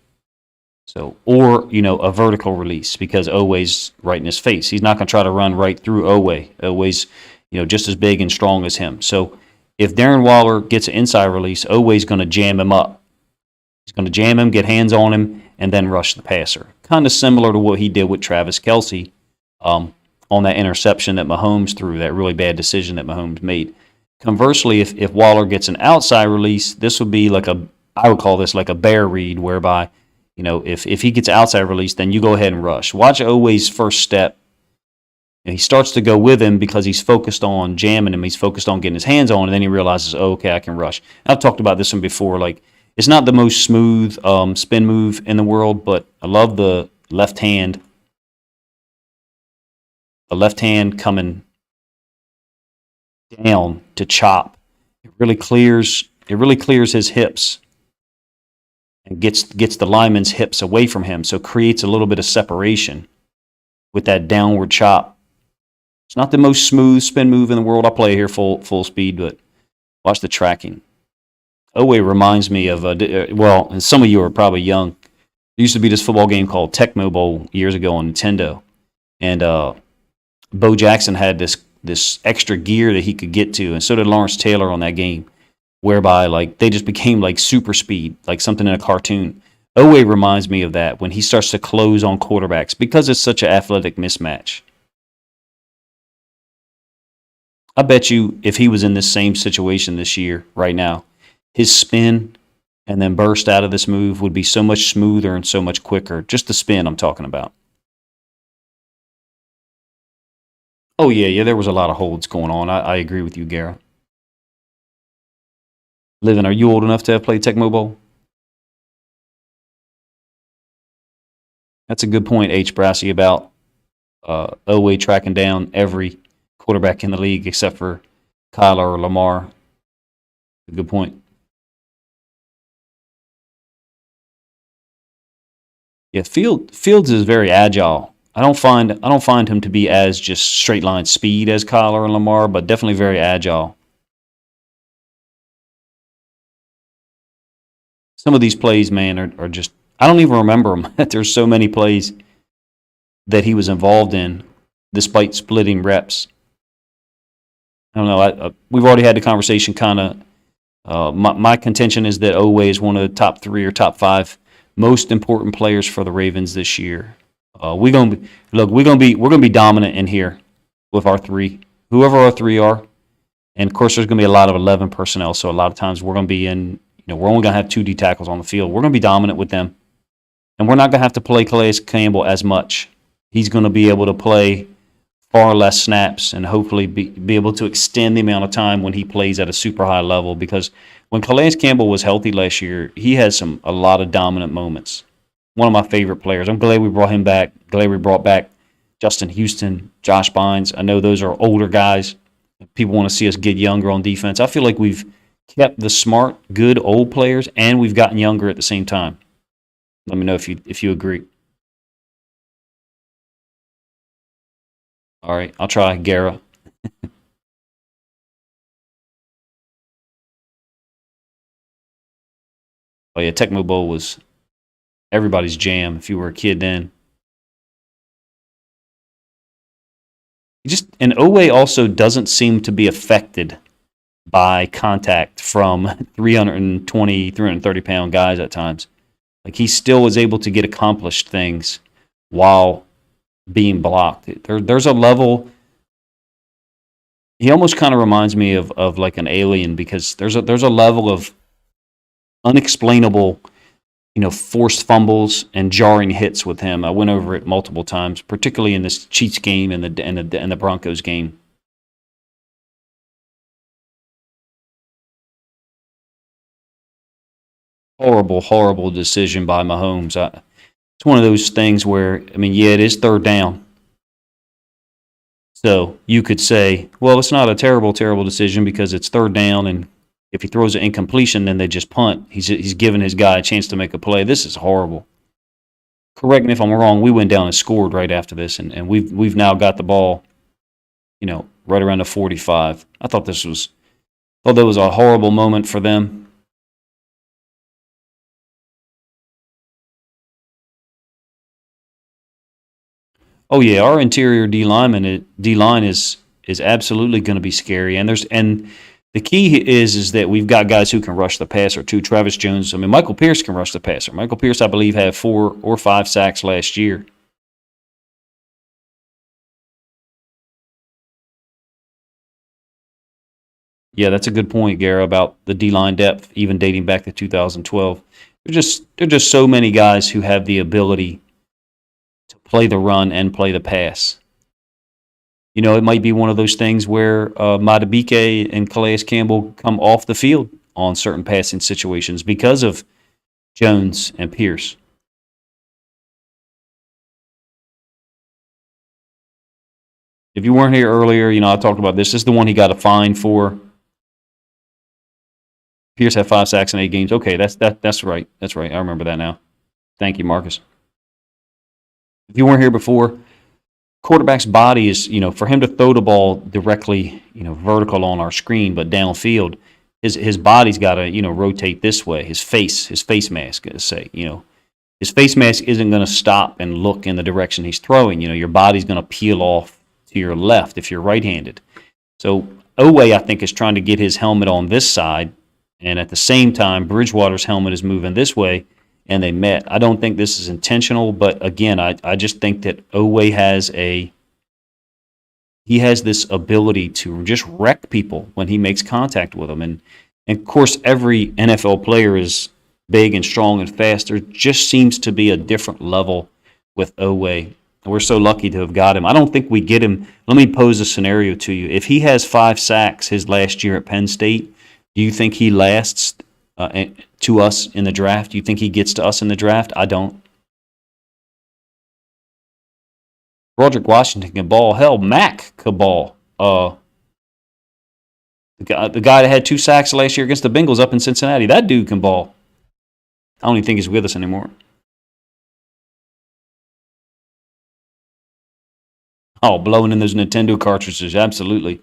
So or a vertical release because Oweh's right in his face. He's not going to try to run right through Oweh. Oweh's just as big and strong as him. So if Darren Waller gets an inside release, Oweh's going to jam him up. He's going to jam him, get hands on him, and then rush the passer. Kind of similar to what he did with Travis Kelce on that interception that Mahomes threw, that really bad decision that Mahomes made. Conversely, if Waller gets an outside release, this would be I would call this like a bear read, whereby, if he gets outside release, then you go ahead and rush. Watch Oweh's first step. He starts to go with him because he's focused on jamming him. He's focused on getting his hands on, and then he realizes, okay, I can rush. I've talked about this one before. It's not the most smooth spin move in the world, but I love the left hand. The left hand coming down to chop. It really clears his hips and gets the lineman's hips away from him, so creates a little bit of separation with that downward chop. It's not the most smooth spin move in the world. I play here full speed, but watch the tracking. Oweh reminds me of, and some of you are probably young. There used to be this football game called Tecmo Bowl years ago on Nintendo. And Bo Jackson had this extra gear that he could get to, and so did Lawrence Taylor on that game, whereby they just became super speed, like something in a cartoon. Oweh reminds me of that when he starts to close on quarterbacks because it's such an athletic mismatch. I bet you if he was in this same situation this year, right now, his spin and then burst out of this move would be so much smoother and so much quicker. Just the spin I'm talking about. Oh, yeah, there was a lot of holds going on. I agree with you, Garrett. Livin, are you old enough to have played Tecmo Bowl? That's a good point, H. Brassy, about Oweh tracking down every quarterback in the league except for Kyler or Lamar. A good point. Yeah, Fields is very agile. I don't find him to be as just straight line speed as Kyler and Lamar, but definitely very agile. Some of these plays, man, are just I don't even remember them. There's so many plays that he was involved in, despite splitting reps. I don't know. We've already had the conversation. Kind of. My contention is that Oweh is one of the top three or top five most important players for the Ravens this year. We're gonna be dominant in here with our three, whoever our three are, and of course there's gonna be a lot of 11 personnel. So a lot of times we're gonna be in. We're only gonna have two D tackles on the field. We're gonna be dominant with them, and we're not gonna have to play Calais Campbell as much. He's gonna be able to play far less snaps and hopefully be able to extend the amount of time when he plays at a super high level, because when Calais Campbell was healthy last year, he had a lot of dominant moments. One of my favorite players. I'm glad we brought him back. Glad we brought back Justin Houston, Josh Bynes. I know those are older guys. People want to see us get younger on defense. I feel like we've kept the smart, good old players, and we've gotten younger at the same time. Let me know if you agree. All right, I'll try Gara. Oh yeah, Tecmo Bowl was everybody's jam if you were a kid then. And Oweh also doesn't seem to be affected by contact from 320, 330-pound guys at times. Like he still is able to get accomplished things while being blocked. There's a level. He almost kind of reminds me of like an alien, because there's a level of unexplainable, forced fumbles and jarring hits with him. I went over it multiple times, particularly in this Chiefs game and the Broncos game. Horrible, horrible decision by Mahomes. It's one of those things where, I mean, yeah, it is third down. So you could say, well, it's not a terrible, terrible decision because it's third down, and if he throws an incompletion, then they just punt. He's giving his guy a chance to make a play. This is horrible. Correct me if I'm wrong. We went down and scored right after this, and we've now got the ball, right around the 45. I thought that was a horrible moment for them. Oh yeah, our interior D line is absolutely going to be scary, and the key is that we've got guys who can rush the passer too. Travis Jones, I mean Michael Pierce can rush the passer. Michael Pierce, I believe, had 4 or 5 sacks last year. Yeah, that's a good point, Gara, about the D line depth, even dating back to 2012. There's just so many guys who have the ability to play the run and play the pass. It might be one of those things where Matabike and Calais Campbell come off the field on certain passing situations because of Jones and Pierce. If you weren't here earlier, I talked about this. This is the one he got a fine for. Pierce had 5 sacks in 8 games. Okay, that's right. That's right. I remember that now. Thank you, Marcus. If you weren't here before, quarterback's body is, for him to throw the ball directly, vertical on our screen, but downfield, his body's got to, rotate this way. His face mask, let's say, his face mask isn't going to stop and look in the direction he's throwing. Your body's going to peel off to your left if you're right-handed. So Oweh, I think, is trying to get his helmet on this side, and at the same time, Bridgewater's helmet is moving this way, and they met. I don't think this is intentional, but again, I just think that Oweh he has this ability to just wreck people when he makes contact with them. And of course, every NFL player is big and strong and fast. There just seems to be a different level with Oweh. We're so lucky to have got him. I don't think we get him. Let me pose a scenario to you. If he has 5 sacks his last year at Penn State, do you think he lasts to us in the draft? Do you think he gets to us in the draft? I don't. Broderick Washington can ball. Hell, Mack could ball. The guy that had 2 sacks last year against the Bengals up in Cincinnati, that dude can ball. I don't even think he's with us anymore. Oh, blowing in those Nintendo cartridges, absolutely.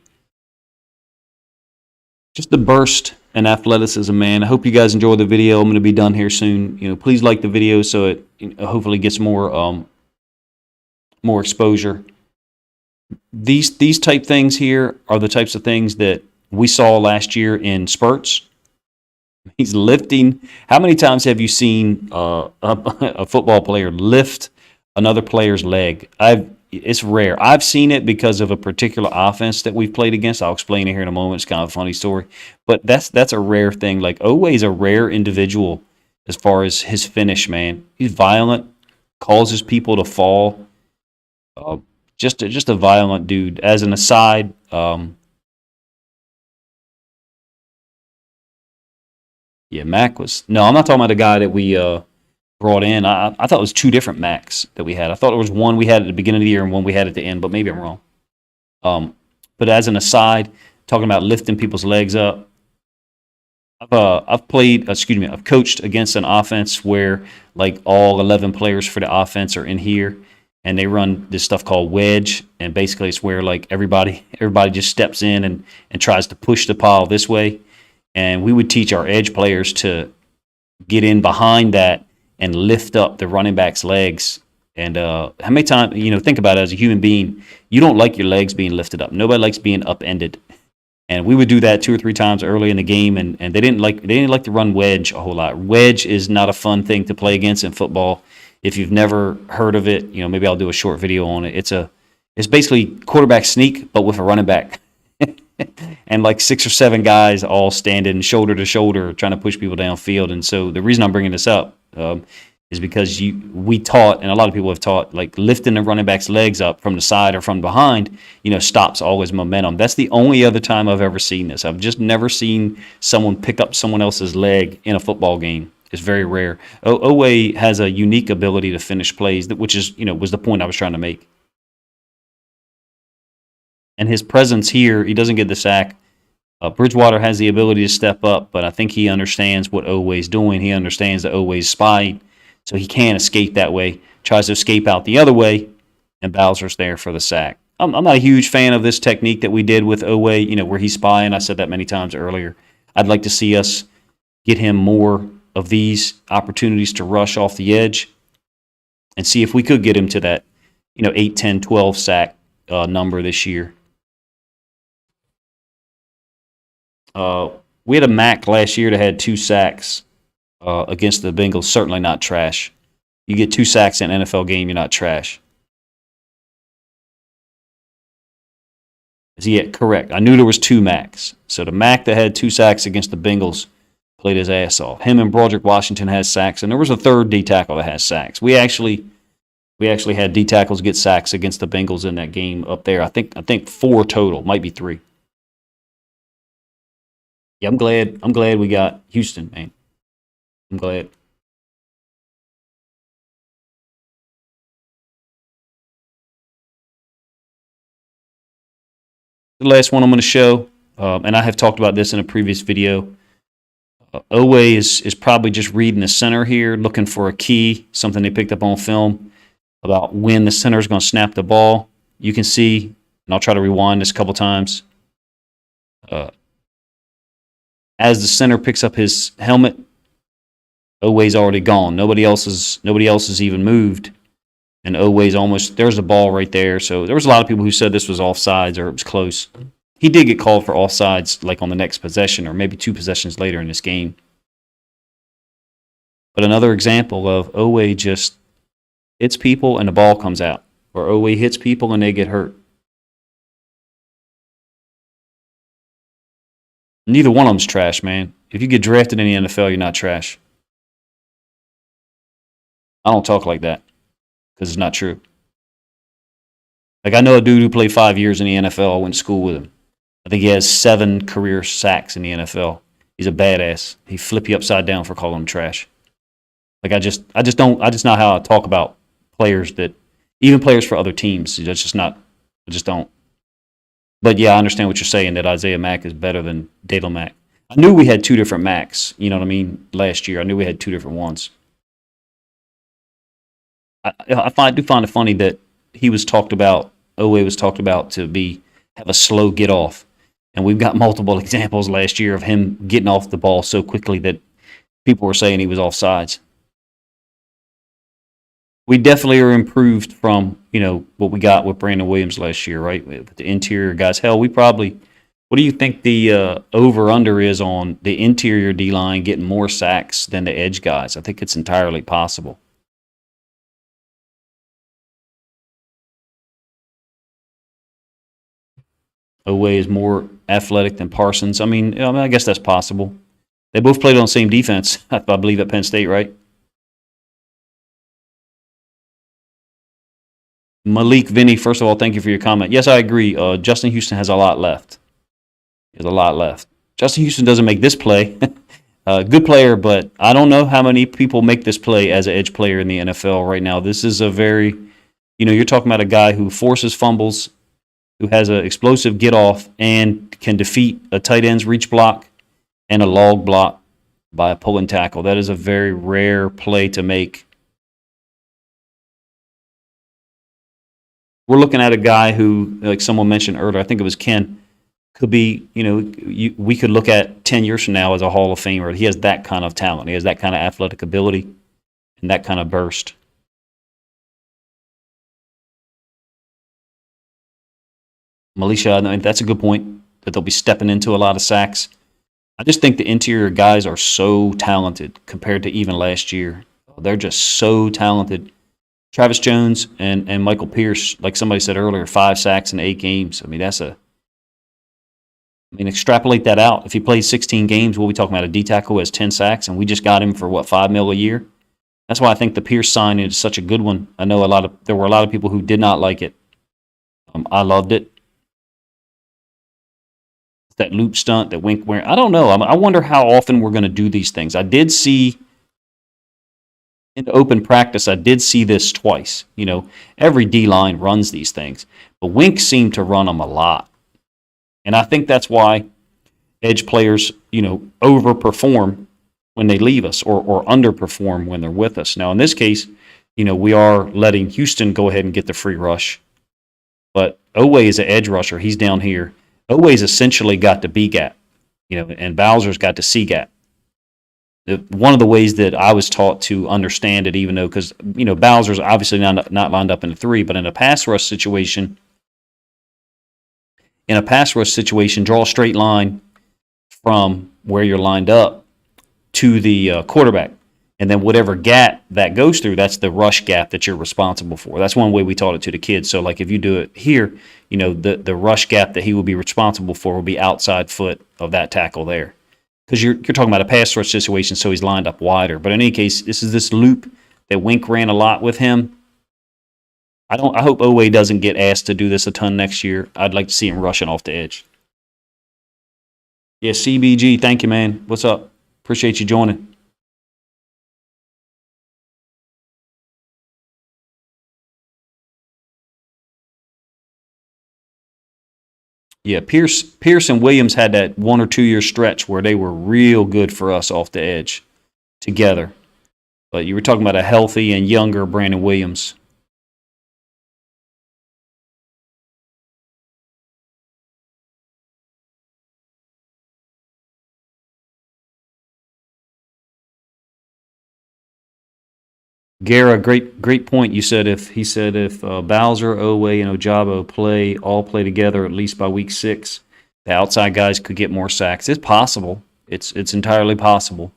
Just the burst and athleticism, man. I hope you guys enjoy the video. I'm going to be done here soon. Please like the video so it hopefully gets more exposure. These type things here are the types of things that we saw last year in spurts. He's lifting. How many times have you seen a football player lift another player's leg? It's rare. I've seen it because of a particular offense that we've played against. I'll explain it here in a moment. It's kind of a funny story, but that's a rare thing. Like Oweh's a rare individual as far as his finish, man. He's violent, causes people to fall. Just a violent dude. As an aside, yeah, Mac was no. I'm not talking about the guy that we brought in. I thought it was 2 different Macs that we had. I thought there was one we had at the beginning of the year and one we had at the end, but maybe I'm wrong. But as an aside, talking about lifting people's legs up, I've coached against an offense where like all 11 players for the offense are in here, and they run this stuff called wedge, and basically it's where like everybody just steps in and tries to push the pile this way, and we would teach our edge players to get in behind that and lift up the running back's legs. And how many times, think about it as a human being, you don't like your legs being lifted up. Nobody likes being upended. And we would do that 2 or 3 times early in the game, and they didn't like to run wedge a whole lot. Wedge is not a fun thing to play against in football. If you've never heard of it, maybe I'll do a short video on it. It's basically quarterback sneak, but with a running back. And like 6 or 7 guys all standing shoulder to shoulder trying to push people downfield. And so the reason I'm bringing this up is because we taught, and a lot of people have taught, like lifting the running back's legs up from the side or from behind, stops all his momentum. That's the only other time I've ever seen this. I've just never seen someone pick up someone else's leg in a football game. It's very rare. Oweh has a unique ability to finish plays, which is, was the point I was trying to make. And his presence here, he doesn't get the sack. Bridgewater has the ability to step up, but I think he understands what Oweh's doing. He understands that Oweh's spying, so he can't escape that way. Tries to escape out the other way, and Bowser's there for the sack. I'm not a huge fan of this technique that we did with Oweh, where he's spying. I said that many times earlier. I'd like to see us get him more of these opportunities to rush off the edge and see if we could get him to that, 8, 10, 12 sack number this year. We had a Mac last year that had 2 sacks against the Bengals. Certainly not trash. You get 2 sacks in an NFL game, you're not trash. Yeah, correct. I knew there was 2 Macs. So the Mac that had 2 sacks against the Bengals played his ass off. Him and Broderick Washington has sacks, and there was a third D tackle that has sacks. We actually had D tackles get sacks against the Bengals in that game up there. I think 4 total, might be 3. Yeah, I'm glad we got Houston, man. I'm glad. The last one I'm going to show, and I have talked about this in a previous video. Oweh is probably just reading the center here, looking for a key, something they picked up on film about when the center is going to snap the ball. You can see, and I'll try to rewind this a couple times. As the center picks up his helmet, Oweh's already gone. Nobody else has even moved, and Oweh's almost there's the ball right there. So there was a lot of people who said this was offsides or it was close. He did get called for offsides, like on the next possession or maybe 2 possessions later in this game. But another example of Oweh just hits people and the ball comes out, or Oweh hits people and they get hurt. Neither one of them's trash, man. If you get drafted in the NFL, you're not trash. I don't talk like that because it's not true. Like, I know a dude who played 5 years in the NFL. I went to school with him. I think he has 7 career sacks in the NFL. He's a badass. He flip you upside down for calling him trash. Like, I just not how I talk about players that, Even players for other teams. That's just not. I just don't. But yeah, I understand what you're saying that Isaiah Mack is better than Dalo Mack. I knew we had two different Macks. You know what I mean? Last year, I knew we had two different ones. I do find it funny that he was talked about. Oweh was talked about to have a slow get off, and we've got multiple examples last year of him getting off the ball so quickly that people were saying he was offsides. We definitely are improved from what we got with Brandon Williams last year, right? With the interior guys. Hell, we probably. What do you think the over under is on the interior D line getting more sacks than the edge guys? I think it's entirely possible. Oweh is more athletic than Parsons. I guess that's possible. They both played on the same defense, I believe, at Penn State, right? Malik Vinny, first of all, thank you for your comment. Yes, I agree. Justin Houston has a lot left. There's a lot left. Justin Houston doesn't make this play. Good player, but I don't know how many people make this play as an edge player in the NFL right now. This is a very, you're talking about a guy who forces fumbles, who has an explosive get off, and can defeat a tight end's reach block and a log block by a pulling tackle. That is a very rare play to make. We're looking at a guy who, like someone mentioned earlier, I think it was Ken, could be, we could look at 10 years from now as a Hall of Famer. He has that kind of talent. He has that kind of athletic ability and that kind of burst. Militia, that's a good point, that they'll be stepping into a lot of sacks. I just think the interior guys are so talented compared to even last year. They're just so talented. Travis Jones and Michael Pierce, like somebody said earlier, 5 sacks in 8 games. Extrapolate that out. If he plays 16 games, we'll be talking about a D tackle who has 10 sacks, and we just got him for $5 million a year. That's why I think the Pierce signing is such a good one. I know there were a lot of people who did not like it. I loved it. That loop stunt, that wink wearing. I don't know. I wonder how often we're going to do these things. I did see in open practice, I did see this twice. Every D line runs these things, but Wink seemed to run them a lot. And I think that's why edge players, overperform when they leave us or underperform when they're with us. Now, in this case, we are letting Houston go ahead and get the free rush. But Oweh is an edge rusher. He's down here. Oweh's essentially got the B gap, and Bowser's got the C gap. One of the ways that I was taught to understand it, even though, because, Bowser's obviously not lined up in the 3, but in a pass rush situation, draw a straight line from where you're lined up to the quarterback. And then whatever gap that goes through, that's the rush gap that you're responsible for. That's one way we taught it to the kids. So, like, if you do it here, the rush gap that he will be responsible for will be outside foot of that tackle there. Because you're talking about a pass rush situation, so he's lined up wider. But in any case, this is this loop that Wink ran a lot with him. I hope Oweh doesn't get asked to do this a ton next year. I'd like to see him rushing off the edge. Yeah, CBG, thank you, man. What's up? Appreciate you joining. Yeah, Pierce and Williams had that 1 or 2 year stretch where they were real good for us off the edge together. But you were talking about a healthy and younger Brandon Williams. Gara, great point. You said if Bowser, Oweh, and Ojabo all play together at least by week 6, the outside guys could get more sacks. It's possible. It's entirely possible.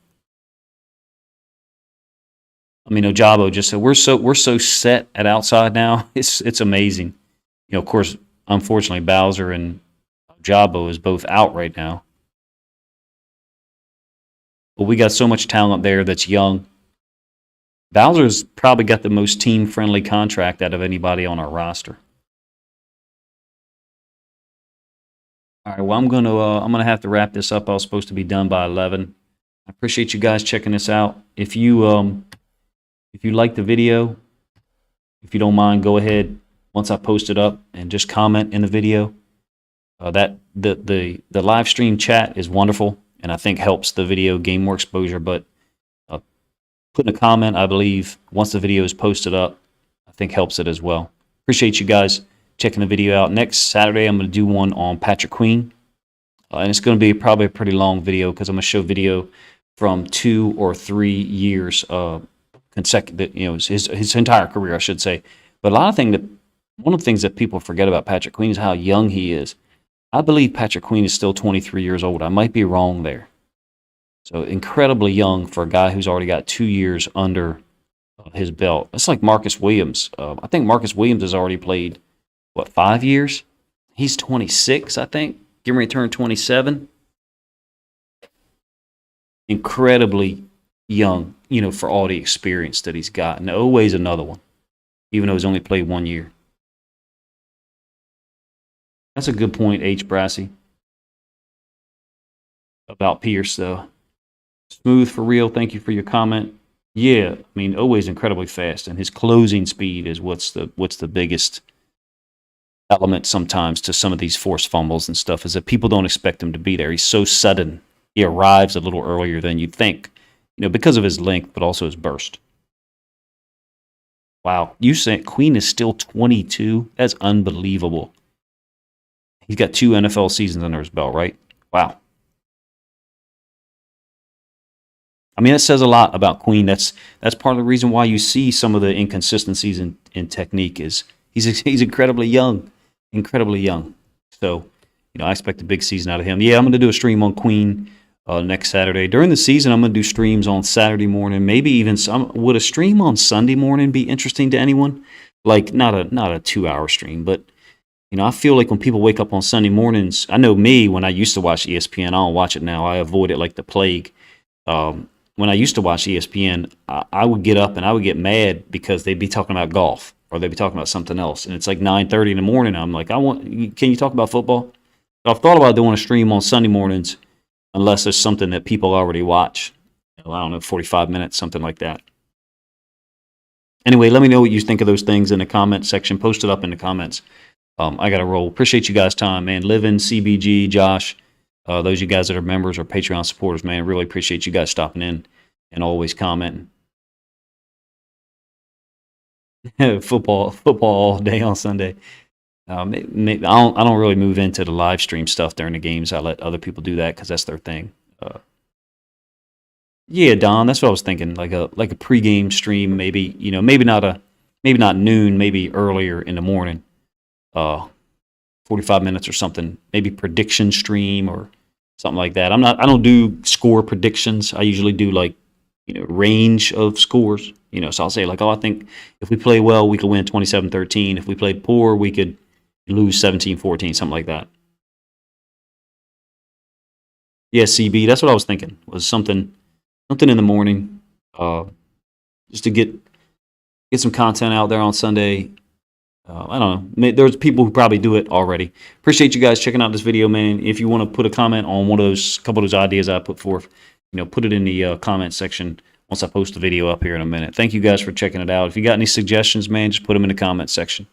Ojabo just said we're so set at outside now. It's amazing. Of course, unfortunately, Bowser and Ojabo is both out right now. But we got so much talent there that's young. Bowser's probably got the most team-friendly contract out of anybody on our roster. All right, well, I'm gonna have to wrap this up. I was supposed to be done by 11. I appreciate you guys checking this out. If you like the video, if you don't mind, go ahead once I post it up and just comment in the video. That the live stream chat is wonderful and I think helps the video gain more exposure. But putting a comment, I believe, once the video is posted up, I think helps it as well. Appreciate you guys checking the video out. Next Saturday, I'm going to do one on Patrick Queen. And it's going to be probably a pretty long video because I'm going to show video from 2 or 3 years consecutive, his entire career, I should say. But one of the things that people forget about Patrick Queen is how young he is. I believe Patrick Queen is still 23 years old. I might be wrong there. So incredibly young for a guy who's already got 2 years under his belt. It's like Marcus Williams. I think Marcus Williams has already played, 5 years? He's 26, I think. Getting ready to turn 27. Incredibly young, for all the experience that he's got. And Oweh's another one, even though he's only played 1 year. That's a good point, H. Brassy. About Pierce, though. Smooth for real. Thank you for your comment. Yeah, Oweh's incredibly fast, and his closing speed is what's the biggest element sometimes to some of these forced fumbles and stuff, is that people don't expect him to be there. He's so sudden. He arrives a little earlier than you'd think, because of his length, but also his burst. Wow, you said Queen is still 22? That's unbelievable. He's got 2 NFL seasons under his belt, right? Wow. That says a lot about Queen. That's part of the reason why you see some of the inconsistencies in technique is he's incredibly young. Incredibly young. So, I expect a big season out of him. Yeah, I'm going to do a stream on Queen next Saturday. During the season, I'm going to do streams on Saturday morning, maybe even some. Would a stream on Sunday morning be interesting to anyone? Like, not a 2-hour stream, but I feel like when people wake up on Sunday mornings, I know me, when I used to watch ESPN, I don't watch it now. I avoid it like the plague. When I used to watch ESPN, I would get up and I would get mad because they'd be talking about golf or they'd be talking about something else. And it's like 9:30 in the morning. I'm like, can you talk about football? But I've thought about doing a stream on Sunday mornings unless there's something that people already watch. I don't know, 45 minutes, something like that. Anyway, let me know what you think of those things in the comment section. Post it up in the comments. I got to roll. Appreciate you guys' time, man. Livin, CBG, Josh, those of you guys that are members or Patreon supporters, man, really appreciate you guys stopping in and always commenting. football all day on Sunday. I don't really move into the live stream stuff during the games. I let other people do that because that's their thing. Yeah, Don, that's what I was thinking. Like a pregame stream, maybe maybe not noon, maybe earlier in the morning. 45 minutes or something, maybe prediction stream or something like that. I don't do score predictions. I usually do range of scores, so I'll say I think if we play well, we could win 27-13. If we play poor, we could lose 17-14, something like that. Yeah, CB, that's what I was thinking, was something in the morning, just to get some content out there on Sunday. I don't know. There's people who probably do it already. Appreciate you guys checking out this video, man. If you want to put a comment on couple of those ideas I put forth, put it in the comment section once I post the video up here in a minute. Thank you guys for checking it out. If you got any suggestions, man, just put them in the comment section.